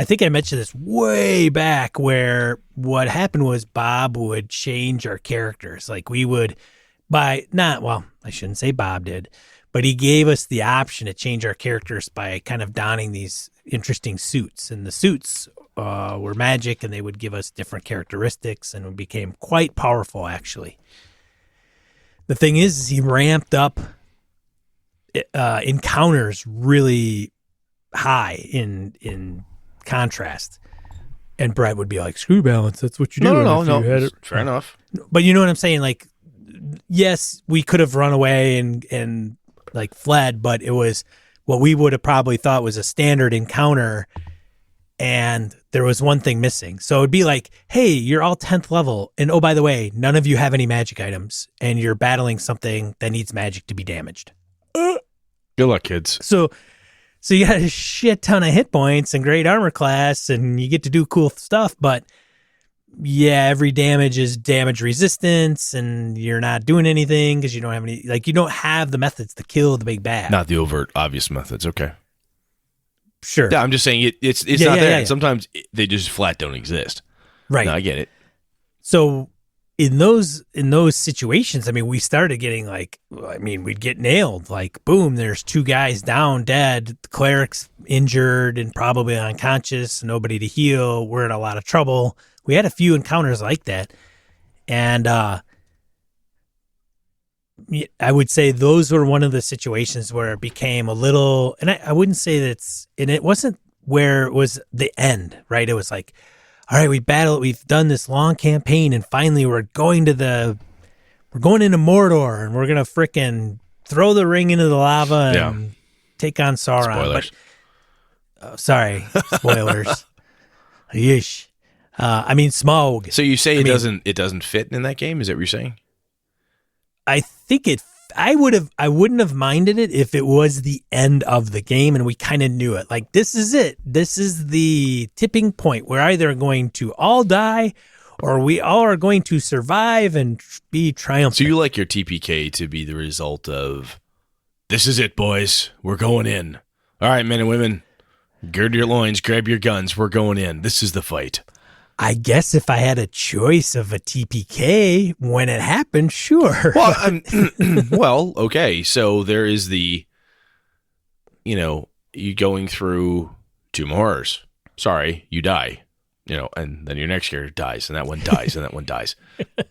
think I mentioned this way back where what happened was Bob would change our characters. Like we would I shouldn't say Bob did, but he gave us the option to change our characters by kind of donning these interesting suits. And the suits were magic, and they would give us different characteristics, and it became quite powerful, actually. The thing is he ramped up encounters really high in contrast. And Brett would be like, screw balance, that's what you do. No. Fair enough. But you know what I'm saying? Like, yes, we could have run away and like fled, but it was what we would have probably thought was a standard encounter, and there was one thing missing. So it'd be like, hey, you're all 10th level, and oh, by the way, none of you have any magic items, and you're battling something that needs magic to be damaged. Good luck, kids. So you got a shit ton of hit points and great armor class, and you get to do cool stuff, but yeah, every damage is damage resistance, and you're not doing anything because you don't have any, like, you don't have the methods to kill the big bad. Not the overt, obvious methods. Okay. Sure. Yeah, I'm just saying it's not there. Yeah. Sometimes they just flat don't exist. Right. No, I get it. So in those situations, I mean, we started getting we'd get nailed. Like, boom, there's 2 guys down, dead. The cleric's injured and probably unconscious, nobody to heal. We're in a lot of trouble. We had a few encounters like that. And I would say those were one of the situations where it became a little, and I wouldn't say it wasn't where it was the end, right? It was like, all right, we've done this long campaign, and finally we're going into Mordor, and we're going to frickin' throw the ring into the lava and take on Sauron. Spoilers. Sorry, spoilers. Yeesh. I mean, Smaug. So you say it doesn't fit in that game? Is that what you're saying? I think I wouldn't have minded it if it was the end of the game and we kind of knew it. Like, this is it. This is the tipping point. We're either going to all die or we all are going to survive and be triumphant. So you like your TPK to be the result of, this is it, boys. We're going in. All right, men and women, gird your loins, grab your guns. We're going in. This is the fight. I guess if I had a choice of a TPK when it happened, sure. Well, okay. So there is you going through Tomb Horrors. Sorry, you die. And then your next character dies, and that one dies, and that one dies. And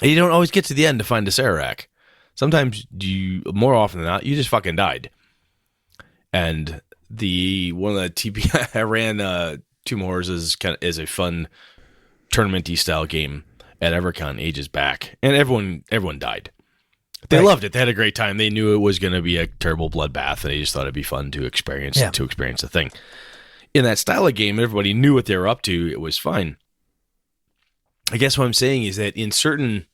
you don't always get to the end to find a Sararak. Sometimes more often than not, you just fucking died. And one of the TP I ran Tomb Horrors is a fun tournament-y style game at EverCon ages back, and everyone died. They loved it. They had a great time. They knew it was going to be a terrible bloodbath, and they just thought it'd be fun to experience the thing. In that style of game, everybody knew what they were up to. It was fine. I guess what I'm saying is that in certain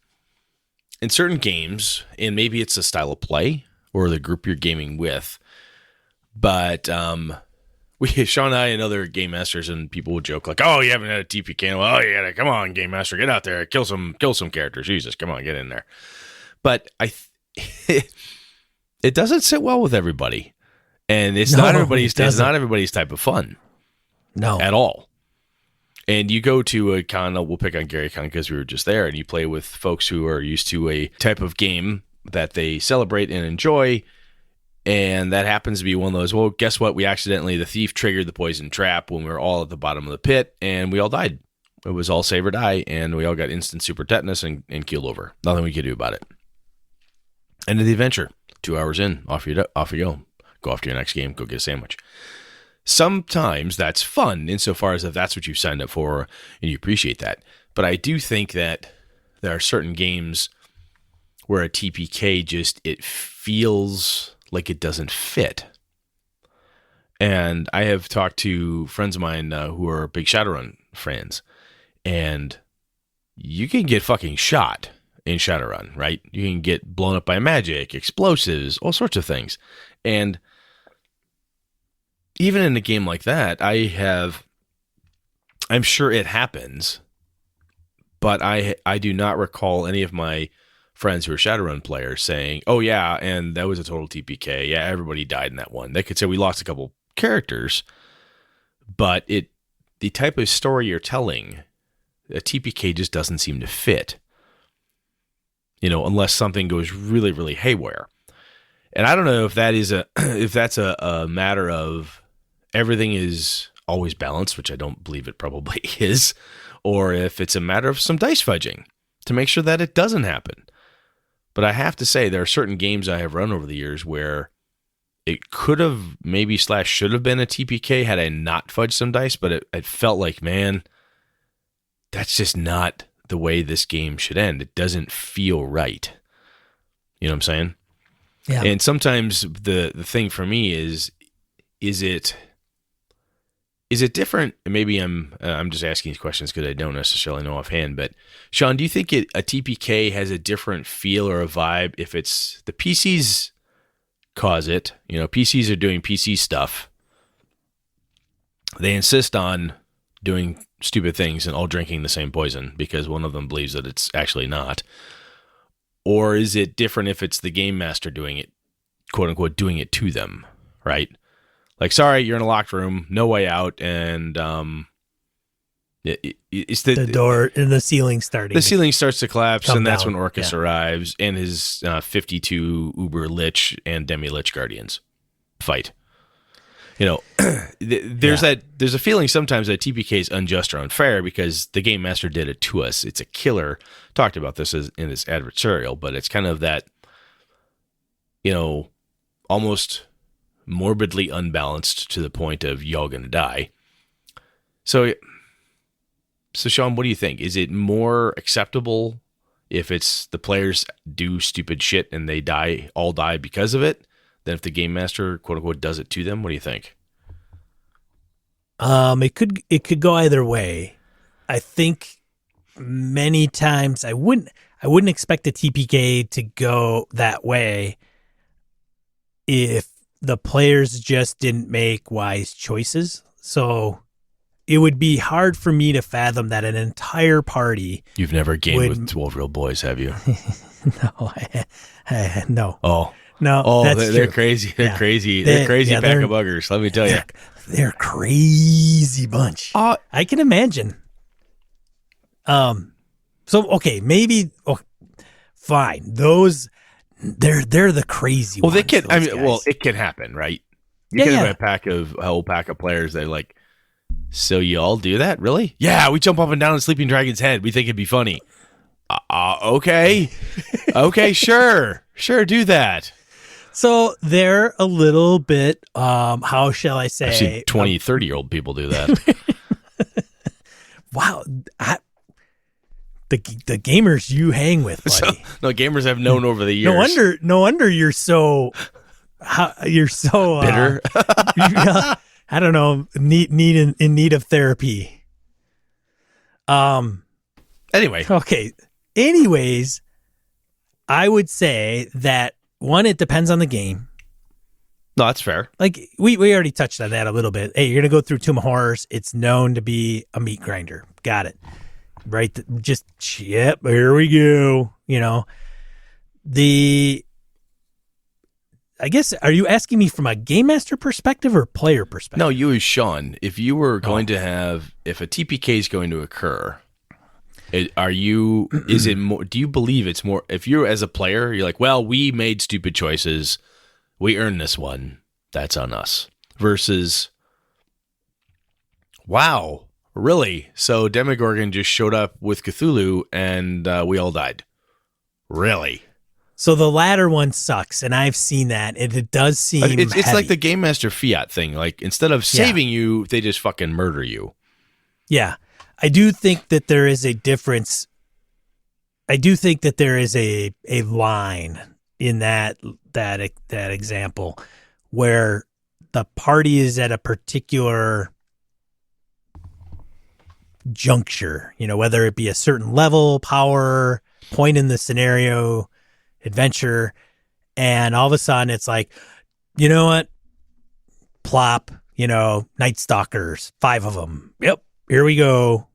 games, and maybe it's the style of play or the group you're gaming with, but Sean and I and other game masters and people would joke like, "Oh, you haven't had a TPK? Well, you gotta come on, game master, get out there, kill some characters. Jesus, come on, get in there." But it doesn't sit well with everybody, and it's No, not everybody's. it doesn't. It's not everybody's type of fun No. at all. And you go to a con, we'll pick on Gary Con because we were just there, and you play with folks who are used to a type of game that they celebrate and enjoy, and that happens to be one of those, well, guess what? The thief triggered the poison trap when we were all at the bottom of the pit, and we all died. It was all save or die, and we all got instant super tetanus and keeled over. Nothing we could do about it. End of the adventure. 2 hours in, off you go. Go off to your next game, go get a sandwich. Sometimes that's fun insofar as if that's what you've signed up for and you appreciate that. But I do think that there are certain games where a TPK it feels like it doesn't fit. And I have talked to friends of mine who are big Shadowrun fans, and you can get fucking shot in Shadowrun, right? You can get blown up by magic, explosives, all sorts of things. And even in a game like that, I'm sure it happens, but I do not recall any of my friends who are Shadowrun players saying, oh yeah, and that was a total TPK. Yeah, everybody died in that one. They could say we lost a couple characters, but the type of story you're telling, a TPK just doesn't seem to fit, unless something goes really, really haywire. And I don't know if that's a matter of everything is always balanced, which I don't believe it probably is, or if it's a matter of some dice fudging to make sure that it doesn't happen. But I have to say, there are certain games I have run over the years where it could have maybe / should have been a TPK had I not fudged some dice, but it felt like, man, that's just not the way this game should end. It doesn't feel right. You know what I'm saying? Yeah. And sometimes the thing for me is it different? Maybe I'm just asking these questions because I don't necessarily know offhand. But Sean, do you think a TPK has a different feel or a vibe if it's the PCs cause it? PCs are doing PC stuff. They insist on doing stupid things and all drinking the same poison because one of them believes that it's actually not. Or is it different if it's the game master doing it, quote unquote, doing it to them, right? Like, sorry, you're in a locked room, no way out, and it's the door and the ceiling starting. The ceiling starts to collapse, and that's down. when Orcus arrives and his 52 Uber Lich and Demi Lich Guardians fight. There's a feeling sometimes that TPK is unjust or unfair because the game master did it to us. It's a killer. Talked about this in this adversarial, but it's kind of that, almost morbidly unbalanced to the point of y'all gonna die. So Sean, what do you think? Is it more acceptable if it's the players do stupid shit and they all die because of it, than if the game master, quote unquote, does it to them? What do you think? It could go either way. I think many times I wouldn't expect the TPK to go that way if the players just didn't make wise choices. So it would be hard for me to fathom that an entire party. You've never gamed with 12 real boys, have you? No, no. Oh, no. They're crazy. They're crazy. They're crazy pack of buggers. Let me tell you, they're a crazy bunch. I can imagine. So okay, maybe. Oh, fine. Those. They're the crazy ones. Well, it can happen, right? You can have a whole pack of players that are like, so you all do that? Really? Yeah, we jump up and down on Sleeping Dragon's head. We think it'd be funny. Okay. Okay, sure, do that. So they're a little bit, how shall I say? I've seen 20, 30-year-old people do that. Wow. The gamers you hang with, buddy. No, gamers have known over the years. No wonder you're so bitter. I don't know, in need of therapy. Anyway. Okay. Anyways, I would say that one, it depends on the game. No, that's fair. Like we already touched on that a little bit. Hey, you're gonna go through Tomb of Horrors. It's known to be a meat grinder. Got it. Right. Here we go. The I guess, are you asking me from a game master perspective or player perspective? No, you as Sean. If you were going to have, if a TPK is going to occur, is it more, do you believe it's more, if you're as a player, you're like, well, we made stupid choices. We earned this one. That's on us. Versus, wow, really? So Demogorgon just showed up with Cthulhu and we all died. Really? So the latter one sucks, and I've seen that, and it does seem it's like the Game Master Fiat thing. Like, instead of saving you, they just fucking murder you. Yeah. I do think that there is a difference. I do think that there is a line in that example where the party is at a particular juncture, whether it be a certain level, power, point in the scenario, adventure, and all of a sudden it's like, you know what? Plop, Night Stalkers, 5 of them. Yep, here we go.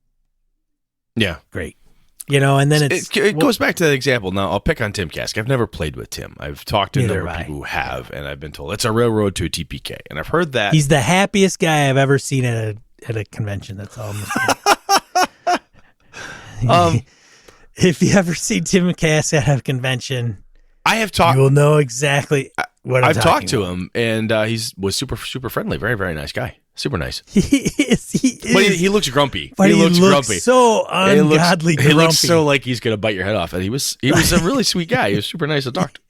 Yeah. Great. And then it goes back to that example. Now, I'll pick on Tim Kask. I've never played with Tim. I've talked to a number of people who have, and I've been told it's a railroad to a TPK. And I've heard that. He's the happiest guy I've ever seen at a convention. That's all I'm saying. If you ever see Tim Kask at a convention, I have talked. You will know exactly what I've talked to him, and was super, super friendly. Very, very nice guy. Super nice. He is. But he looks grumpy. But he looks grumpy. So ungodly grumpy. He looks so like he's gonna bite your head off. And he was a really sweet guy. He was super nice to talk to.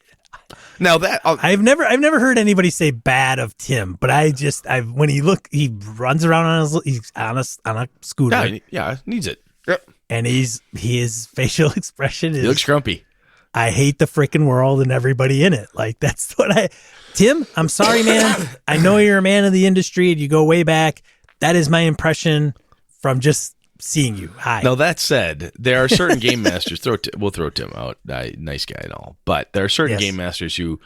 Now that I've never heard anybody say bad of Tim, but when he runs around he's on a scooter. Yeah, needs it. Yep. And his facial expression is, he looks grumpy. I hate the freaking world and everybody in it. Like, that's what Tim, I'm sorry, man. I know you're a man of the industry and you go way back. That is my impression from just seeing you. Hi. Now, that said, there are certain game masters, we'll throw Tim out, nice guy and all, but there are certain game masters who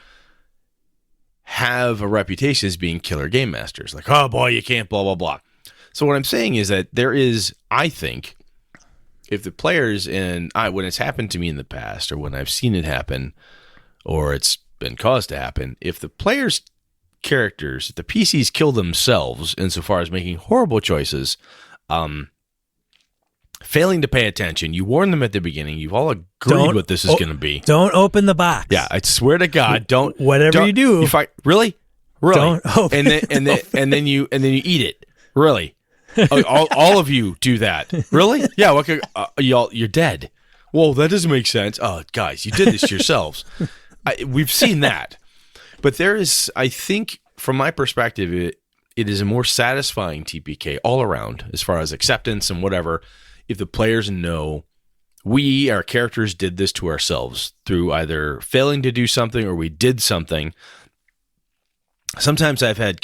have a reputation as being killer game masters. Like, oh boy, you can't blah, blah, blah. So what I'm saying is that there is, I think, if the players when it's happened to me in the past, or when I've seen it happen, or it's been caused to happen, if the players' characters, if the PCs kill themselves insofar as making horrible choices, failing to pay attention, you warn them at the beginning, you've all agreed what this is going to be. Don't open the box. Yeah, I swear to God, don't. Whatever you do, you fight. Really? Don't open. And then you eat it. Really? all of you do that. Really? Yeah. Okay. You're dead. Whoa, that doesn't make sense. Oh, guys, you did this to yourselves. We've seen that. But there is, I think, from my perspective, it is a more satisfying TPK all around as far as acceptance and whatever. If the players know our characters did this to ourselves through either failing to do something or we did something. Sometimes I've had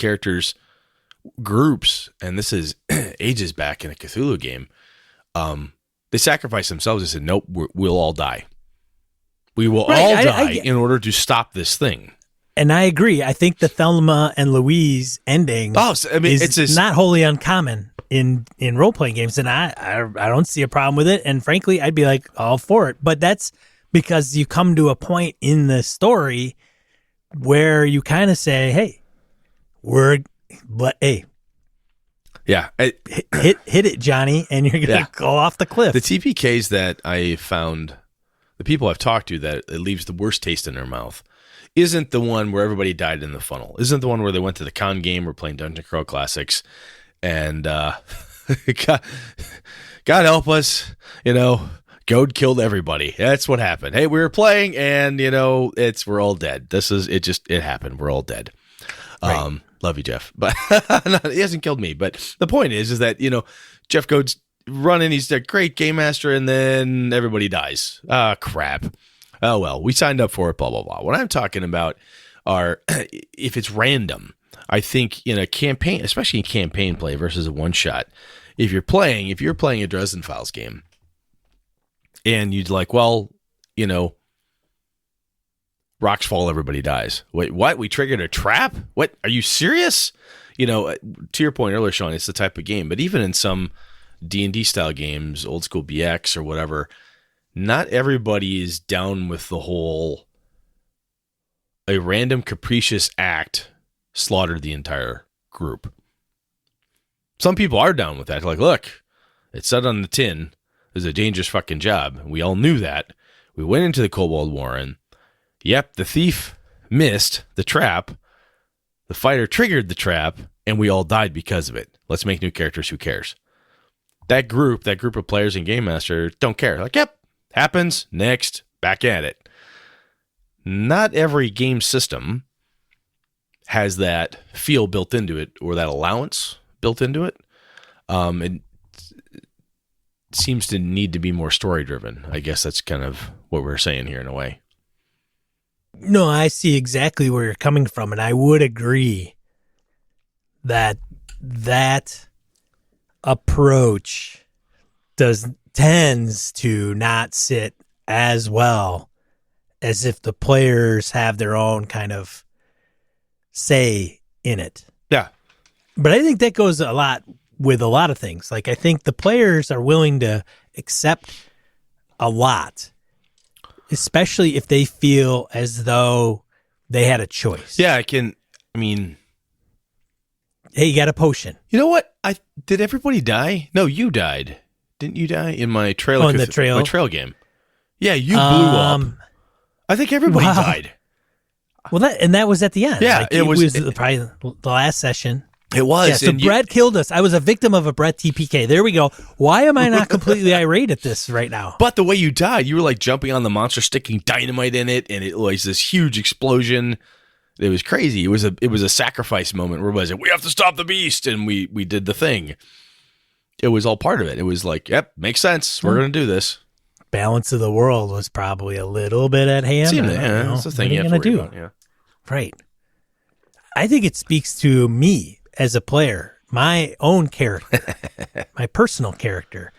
groups, and this is ages back in a Cthulhu game, they sacrificed themselves and said, nope, we'll all die. We will all die in order to stop this thing. And I agree. I think the Thelma and Louise ending is not wholly uncommon in role-playing games, and I don't see a problem with it. And frankly, I'd be like all for it. But that's because you come to a point in the story where you kind of say, hey, yeah, hit it, Johnny, and you're going to go off the cliff. The TPKs that I found, the people I've talked to, that it leaves the worst taste in their mouth, isn't the one where everybody died in the funnel. Isn't the one where they went to the con game or playing Dungeon Crawl Classics, and God help us, Goad killed everybody. That's what happened. Hey, we were playing, and we're all dead. It happened. We're all dead. Right. Love you, Jeff, but he hasn't killed me. But the point is that Jeff Goad's running. He's a great game master, and then everybody dies. Ah, crap. Oh well, we signed up for it. Blah blah blah. What I'm talking about are if it's random. I think in a campaign, especially in campaign play versus a one shot, if you're playing a Dresden Files game, and you'd like, rocks fall, everybody dies. Wait, what? We triggered a trap? What? Are you serious? To your point earlier, Sean, it's the type of game. But even in some D&D style games, old school BX or whatever, not everybody is down with the whole a random capricious act slaughtered the entire group. Some people are down with that. Like, look, it said on the tin, it was a dangerous fucking job. We all knew that. We went into the Kobold Warren. Yep, the thief missed the trap. The fighter triggered the trap, and we all died because of it. Let's make new characters. Who cares? That group of players in Game Master don't care. Like, yep, happens. Next, back at it. Not every game system has that feel built into it or that allowance built into it. It seems to need to be more story driven. I guess that's kind of what we're saying here in a way. No, I see exactly where you're coming from, and I would agree that approach tends to not sit as well as if the players have their own kind of say in it. Yeah. But I think that goes a lot with a lot of things. Like, I think the players are willing to accept a lot, especially if they feel as though they had a choice. Yeah, hey, you got a potion. You know what? Did everybody die? No, you died. Didn't you die in my trail? Oh, in the trail? My trail game. Yeah, you blew up. I think everybody died. Well, that was at the end. Yeah, it was probably the last session. It was. Yeah, so Brett killed us. I was a victim of a Brett TPK. There we go. Why am I not completely irate at this right now? But the way you died, you were like jumping on the monster, sticking dynamite in it, and it was this huge explosion. It was crazy. It was a sacrifice moment where it was, we have to stop the beast, and we did the thing. It was all part of it. It was like, yep, makes sense. We're going to do this. Balance of the world was probably a little bit at hand. That's the thing you have to worry about. Yeah. Right. I think it speaks to me as a player, my own character, my personal character.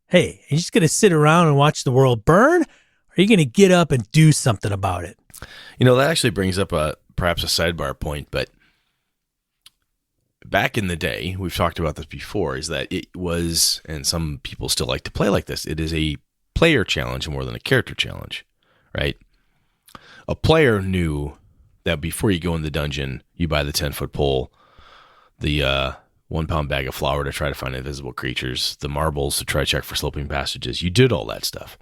Hey, are you just going to sit around and watch the world burn? Or are you going to get up and do something about it? That actually brings up perhaps a sidebar point, but back in the day, we've talked about this before, is that it was, and some people still like to play like this, it is a player challenge more than a character challenge, right? A player knew that before you go in the dungeon, you buy the 10-foot pole, the 1-pound bag of flour to try to find invisible creatures, the marbles to try to check for sloping passages. You did all that stuff.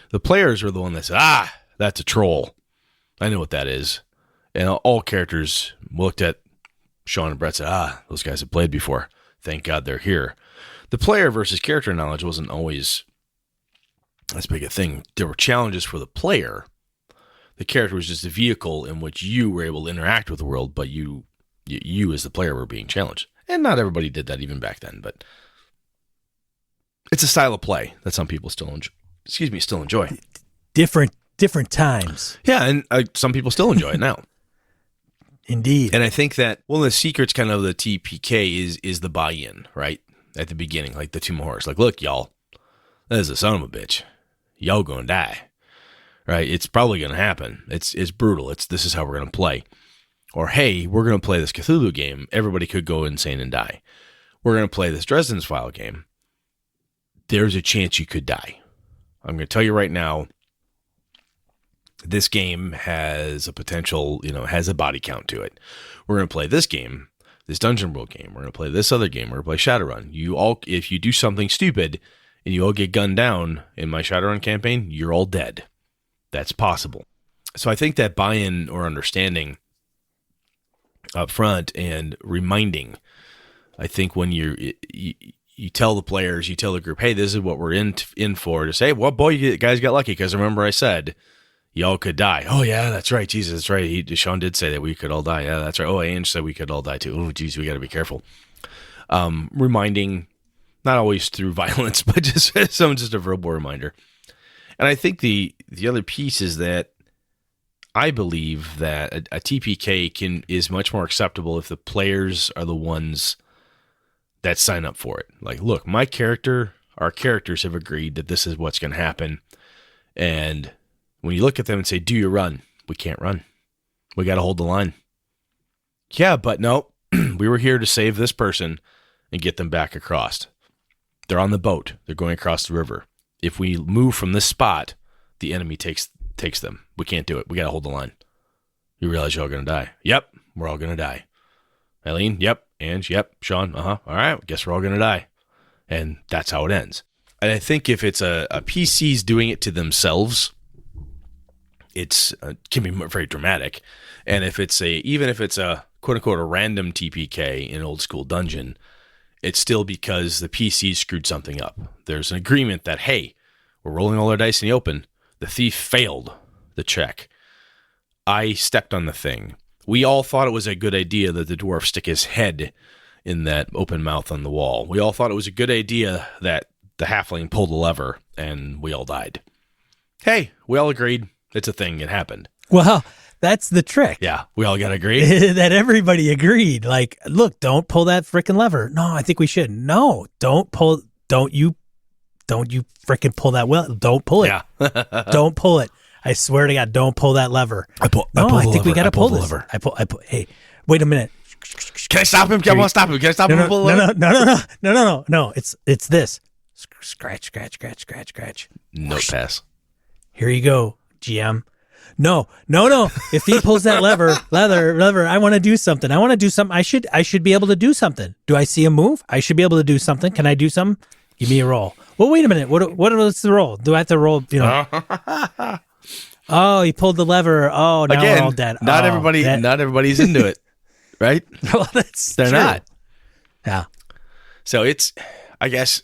The players were the one that said, that's a troll. I know what that is. And all characters looked at Sean and Brett and said, those guys have played before. Thank God they're here. The player versus character knowledge wasn't always as big a thing. There were challenges for the player. The character was just a vehicle in which you were able to interact with the world, but you as the player were being challenged. And not everybody did that even back then, but it's a style of play that some people still enjoy. Different times. Yeah, and some people still enjoy it now. Indeed. And I think that one of the secrets kind of the TPK is the buy-in, right? At the beginning, like the Tomb of Horrors. Like, look, y'all, that is a son of a bitch. Y'all gonna die. Right? It's probably gonna happen. It's brutal. This is how we're gonna play. Or, hey, we're gonna play this Cthulhu game. Everybody could go insane and die. We're gonna play this Dresden's File game. There's a chance you could die. I'm gonna tell you right now, this game has a potential, has a body count to it. We're going to play this game, this Dungeon World game. We're going to play this other game. We're going to play Shadowrun. If you do something stupid and you all get gunned down in my Shadowrun campaign, you're all dead. That's possible. So I think that buy-in or understanding up front and reminding, I think when you tell the players, you tell the group, hey, this is what we're in for, to say, well, boy, you guys got lucky because remember I said, y'all could die. Oh, yeah, that's right. Jesus, that's right. Sean did say that we could all die. Yeah, that's right. Oh, Ange said we could all die too. Oh, geez, we got to be careful. Reminding, not always through violence, but just a verbal reminder. And I think the other piece is that I believe that a TPK is much more acceptable if the players are the ones that sign up for it. Like, look, our characters have agreed that this is what's going to happen. And when you look at them and say, do you run? We can't run. We got to hold the line. Yeah, but no, we were here to save this person and get them back across. They're on the boat. They're going across the river. If we move from this spot, the enemy takes them. We can't do it. We got to hold the line. You realize you're all going to die. Yep, we're all going to die. Eileen, yep. Ange, yep. Sean, All right, guess we're all going to die. And that's how it ends. And I think if it's a PC's doing it to themselves, it's can be very dramatic. And if it's even if it's a quote unquote a random TPK in an old school dungeon, it's still because the PC screwed something up. There's an agreement that, hey, we're rolling all our dice in the open. The thief failed the check. I stepped on the thing. We all thought it was a good idea that the dwarf stick his head in that open mouth on the wall. We all thought it was a good idea that the halfling pulled a lever, and we all died. Hey, we all agreed. It's a thing. It happened. Well, that's the trick. Yeah, we all got to agree. That everybody agreed. Like, look, don't pull that freaking lever. No, I think we should. No, don't you freaking pull that well. Don't pull it. Yeah. Don't pull it. I swear to God, don't pull that lever. I think we got to pull this. Lever. I pull. Hey, wait a minute. Can I stop him? Can I stop him? Can I stop him? No. It's this. Scratch. No pass. Here you go, GM. No. If he pulls that lever, I want to do something. I should be able to do something. Do I see a move? I should be able to do something. Can I do something? Give me a roll. Well, wait a minute. What's the roll? Do I have to roll? Oh, he pulled the lever. Oh, now we're all dead. Not everybody's into it, right? Well, they're true. Not. Yeah. So it's, I guess.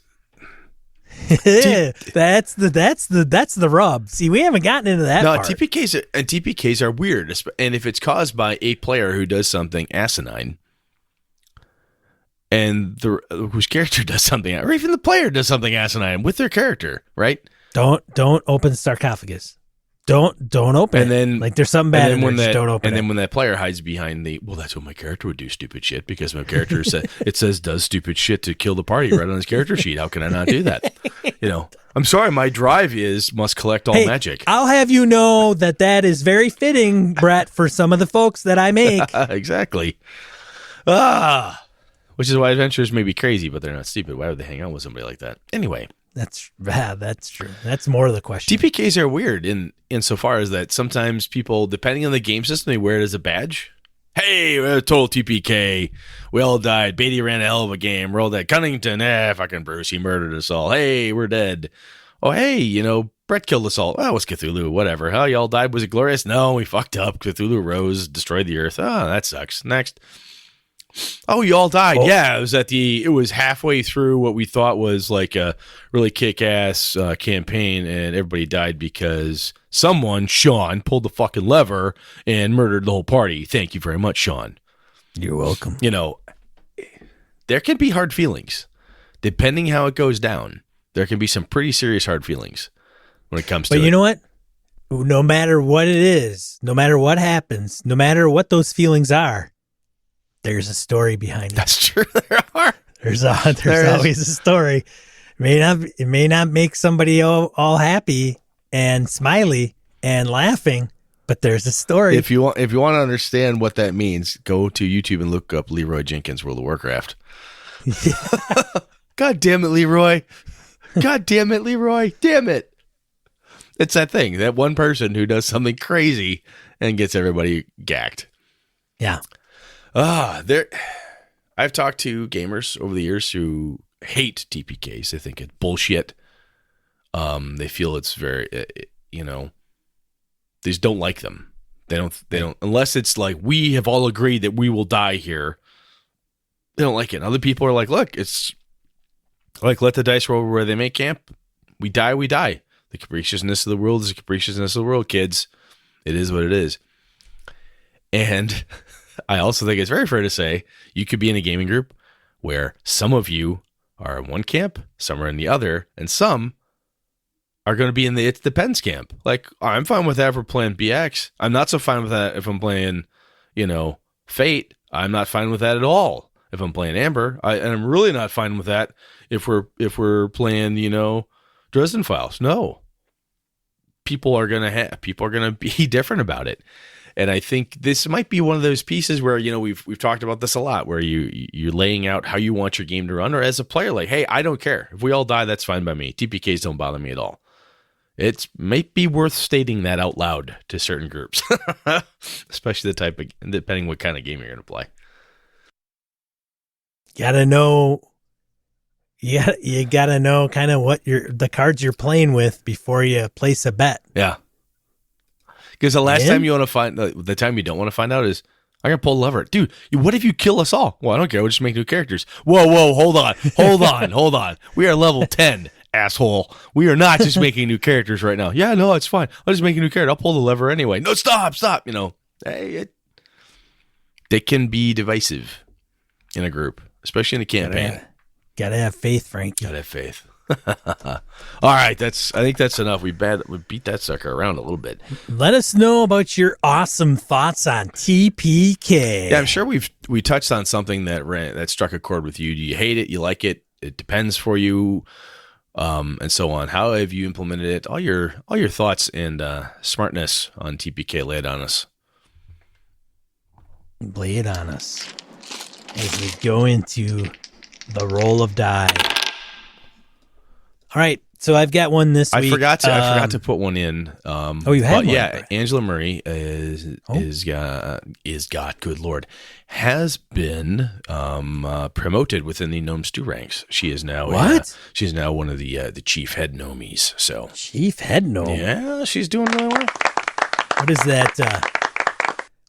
That's the rub. See, we haven't gotten into that. No, part. TPKs are weird, and if it's caused by a player who does something asinine, and whose character does something, or even the player does something asinine with their character, right? Don't open the sarcophagus. Don't open and then, it. Like there's something bad in there, don't open it. And then when that player hides behind that's what my character would do, stupid shit, because my character says does stupid shit to kill the party right on his character sheet. How can I not do that? I'm sorry, my drive must collect all magic. I'll have you know that is very fitting, Brett, for some of the folks that I make. Exactly. Which is why adventurers may be crazy, but they're not stupid. Why would they hang out with somebody like that? Anyway. That's true. That's more of the question. TPKs are weird insofar as that sometimes people, depending on the game system, they wear it as a badge. Hey, we're a total TPK. We all died. Beatty ran a hell of a game. We're all dead. Cunnington, fucking Bruce, he murdered us all. Hey, we're dead. Oh, hey, Brett killed us all. Oh, it was Cthulhu, whatever. How y'all died? Was it glorious? No, we fucked up. Cthulhu rose, destroyed the earth. Oh, that sucks. Next. Oh, you all died. Oh. Yeah, it was halfway through what we thought was like a really kick-ass campaign, and everybody died because someone, Sean, pulled the fucking lever and murdered the whole party. Thank you very much, Sean. You're welcome. There can be hard feelings. Depending how it goes down, there can be some pretty serious hard feelings when it comes to it. But you know what? No matter what it is, no matter what happens, no matter what those feelings are, there's a story behind it. That's true. There are. There's always a story. It may not make somebody all happy and smiley and laughing, but there's a story. If you want to understand what that means, go to YouTube and look up Leroy Jenkins World of Warcraft. Yeah. God damn it, Leroy. God damn it, Leroy. Damn it. It's that thing, that one person who does something crazy and gets everybody gacked. Yeah. I've talked to gamers over the years who hate TPKs. They think it's bullshit. They feel it's very, they just don't like them. They don't, unless it's like, we have all agreed that we will die here. They don't like it. And other people are like, look, it's like, let the dice roll where they make camp. We die, we die. The capriciousness of the world is the capriciousness of the world, kids. It is what it is. And I also think it's very fair to say you could be in a gaming group where some of you are in one camp, some are in the other, and some are going to be in the it depends camp. Like, I'm fine with that if we're playing BX. I'm not so fine with that if I'm playing, Fate. I'm not fine with that at all if I'm playing Amber. And I'm really not fine with that if we're playing, Dresden Files. No. People are going to be different about it. And I think this might be one of those pieces where, we've talked about this a lot, where you're laying out how you want your game to run, or as a player, like, hey, I don't care. If we all die, that's fine by me. TPKs don't bother me at all. It might be worth stating that out loud to certain groups, especially depending what kind of game you're going to play. Gotta know. Yeah, you gotta know kind of what the cards you're playing with before you place a bet. Yeah, because the time you want to find the time you don't want to find out is I'm gonna pull the lever, dude. What if you kill us all? Well, I don't care. We'll just make new characters. Whoa, hold on. We are level 10, asshole. We are not just making new characters right now. Yeah, no, it's fine. I'll just make a new character. I'll pull the lever anyway. No, stop. They can be divisive in a group, especially in a campaign. Gotta have faith, Frank. Gotta have faith. All right, I think that's enough. We beat that sucker around a little bit. Let us know about your awesome thoughts on TPK. Yeah, I'm sure we touched on something that struck a chord with you. Do you hate it? You like it? It depends for you, and so on. How have you implemented it? All your thoughts and smartness on TPK. Lay it on us. Lay it on us as we go into the roll of die. All right, so I've got one this week. I forgot to put one in. You had one? Yeah, Angela Murray is got. Good Lord, has been promoted within the Gnome Stew ranks. She is now she's now one of the chief head gnomies. So chief head gnome. Yeah, she's doing really well. What is that?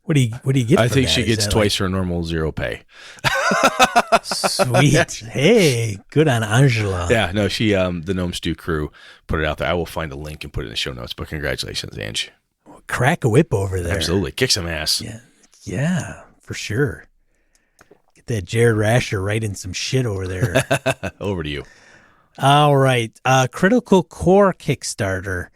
What do you get? I think she gets twice her normal 0 pay. Sweet. Hey, good on Angela. Yeah, no, she the Gnome Stew crew put it out there. I will find a link and put it in the show notes. But congratulations, Ange. Crack a whip over there. Absolutely, kick some ass. Yeah, for sure. Get that Jared Rasher writing some shit over there. Over to you. All right, Critical Core Kickstarter.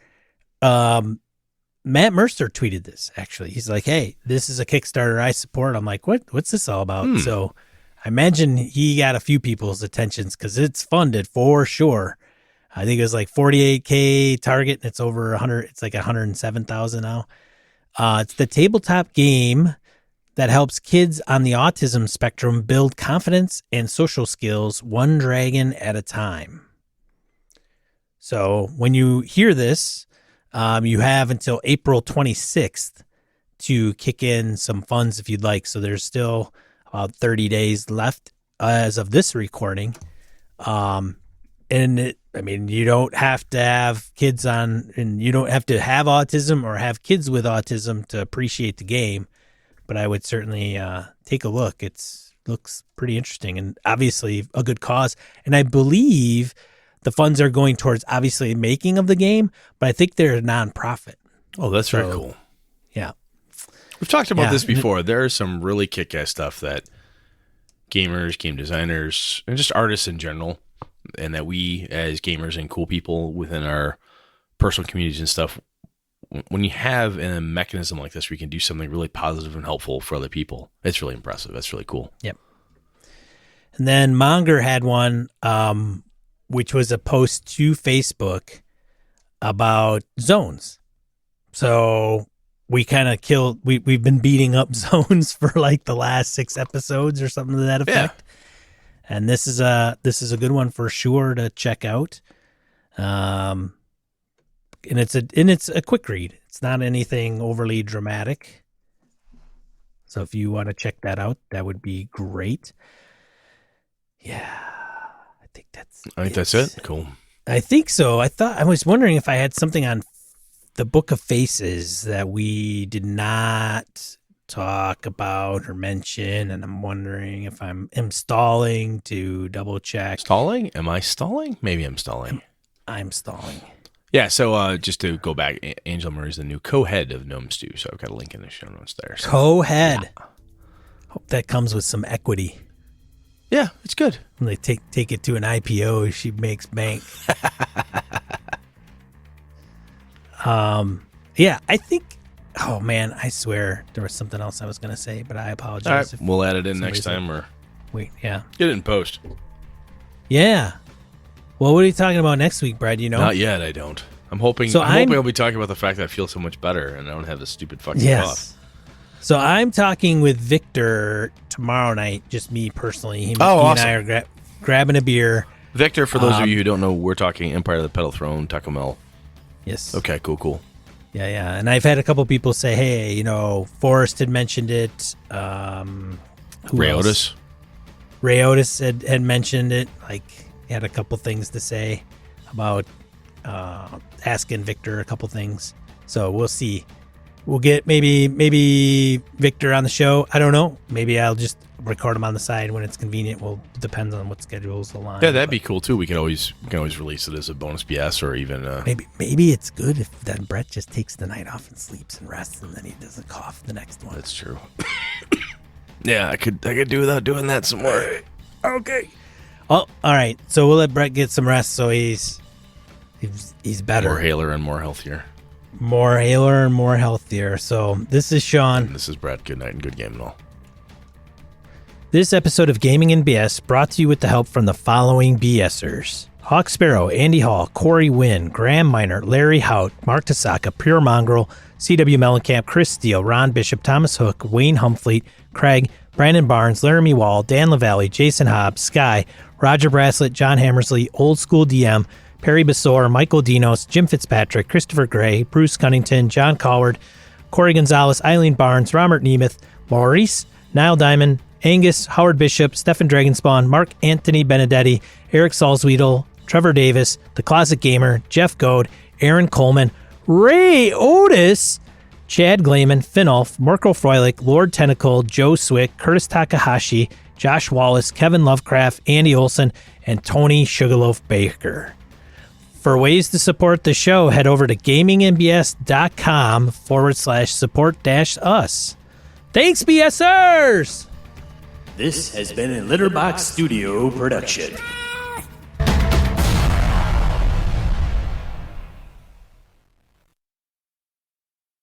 Matt Mercer tweeted this, actually. He's like, hey, this is a Kickstarter I support. I'm like, what's this all about? So I imagine he got a few people's attentions because it's funded for sure. I think it was like 48K target. And it's over 100. It's like 107,000 now. It's the tabletop game that helps kids on the autism spectrum build confidence and social skills one dragon at a time. So when you hear this, you have until April 26th to kick in some funds if you'd like. So there's still about 30 days left as of this recording. You don't have to have kids on, and you don't have to have autism or have kids with autism to appreciate the game. But I would certainly take a look. It looks pretty interesting and obviously a good cause. And I believe the funds are going towards obviously making of the game, but I think they're a nonprofit. Oh, that's very cool. Yeah. We've talked about this before. There is some really kick-ass stuff that gamers, game designers, and just artists in general, and that we as gamers and cool people within our personal communities and stuff, when you have a mechanism like this where you can do something really positive and helpful for other people, it's really impressive. That's really cool. Yep. And then Monger had one, which was a post to Facebook about zones. So we kind of we've been beating up zones for like the last 6 episodes or something to that effect. Yeah. And this is a good one for sure to check out. And it's a quick read. It's not anything overly dramatic. So if you want to check that out, that would be great. Yeah. I think that's it. Cool. I think so. I was wondering if I had something on the Book of Faces that we did not talk about or mention, and I'm wondering if I'm stalling to double check. Stalling? Am I stalling? Maybe I'm stalling. I'm stalling. Yeah, so just to go back, Angela Murray is the new co-head of Gnome Stew, so I've got a link in the show notes there. So. Co-head. Yeah. Hope that comes with some equity. Yeah, it's good. When they take it to an IPO, she makes bank. Yeah, I think. Oh man, I swear there was something else I was going to say, but I apologize. All right, we'll add it in next time, or wait, yeah, get it in post. Yeah. Well, what are you talking about next week, Brad? You know, not yet. I don't. I'm hoping. So I'm hoping I'll be talking about the fact that I feel so much better and I don't have this stupid fucking cough. So I'm talking with Victor tomorrow night, just me personally. He awesome. and I are grabbing a beer. Victor, for those of you who don't know, we're talking Empire of the Petal Throne, Taco Mel. Yes. Okay, cool. Yeah. And I've had a couple people say, hey, Forrest had mentioned it. Ray Otis. Ray Otis had mentioned it. Like, he had a couple things to say about asking Victor a couple things. So we'll see. We'll get maybe Victor on the show. I don't know. Maybe I'll just record him on the side when it's convenient. Depends on what schedules align. Yeah, that'd be cool too. We can always release it as a bonus BS or even maybe it's good if then Brett just takes the night off and sleeps and rests, and then he doesn't cough the next one. That's true. Yeah, I could do without doing that some more. Okay. Well, all right. So we'll let Brett get some rest. So he's better. More hailer and more healthier. More hailer and more healthier. So this is Sean. And this is Brett. Good night and good game and all. This episode of Gaming and BS brought to you with the help from the following BSers. Hawk Sparrow, Andy Hall, Corey Wynn, Graham Miner, Larry Hout, Mark Tasaka, Pure Mongrel, C.W. Mellencamp, Chris Steele, Ron Bishop, Thomas Hook, Wayne Humfleet, Craig, Brandon Barnes, Laramie Wall, Dan LaValle, Jason Hobbs, Sky, Roger Braslett, John Hammersley, Old School DM, Perry Besor, Michael Dinos, Jim Fitzpatrick, Christopher Gray, Bruce Cunnington, John Coward, Corey Gonzalez, Eileen Barnes, Robert Nemeth, Maurice, Niall Diamond, Angus, Howard Bishop, Stefan Dragonspawn, Mark Anthony Benedetti, Eric Salzwedel, Trevor Davis, The Closet Gamer, Jeff Goad, Aaron Coleman, Ray Otis, Chad Glayman, Finolf, Marco Froelich, Lord Tentacle, Joe Swick, Curtis Takahashi, Josh Wallace, Kevin Lovecraft, Andy Olson, and Tony Sugarloaf Baker. For ways to support the show, head over to gamingnbs.com/support-us. Thanks, BSers! This has been a Litterbox Studio production.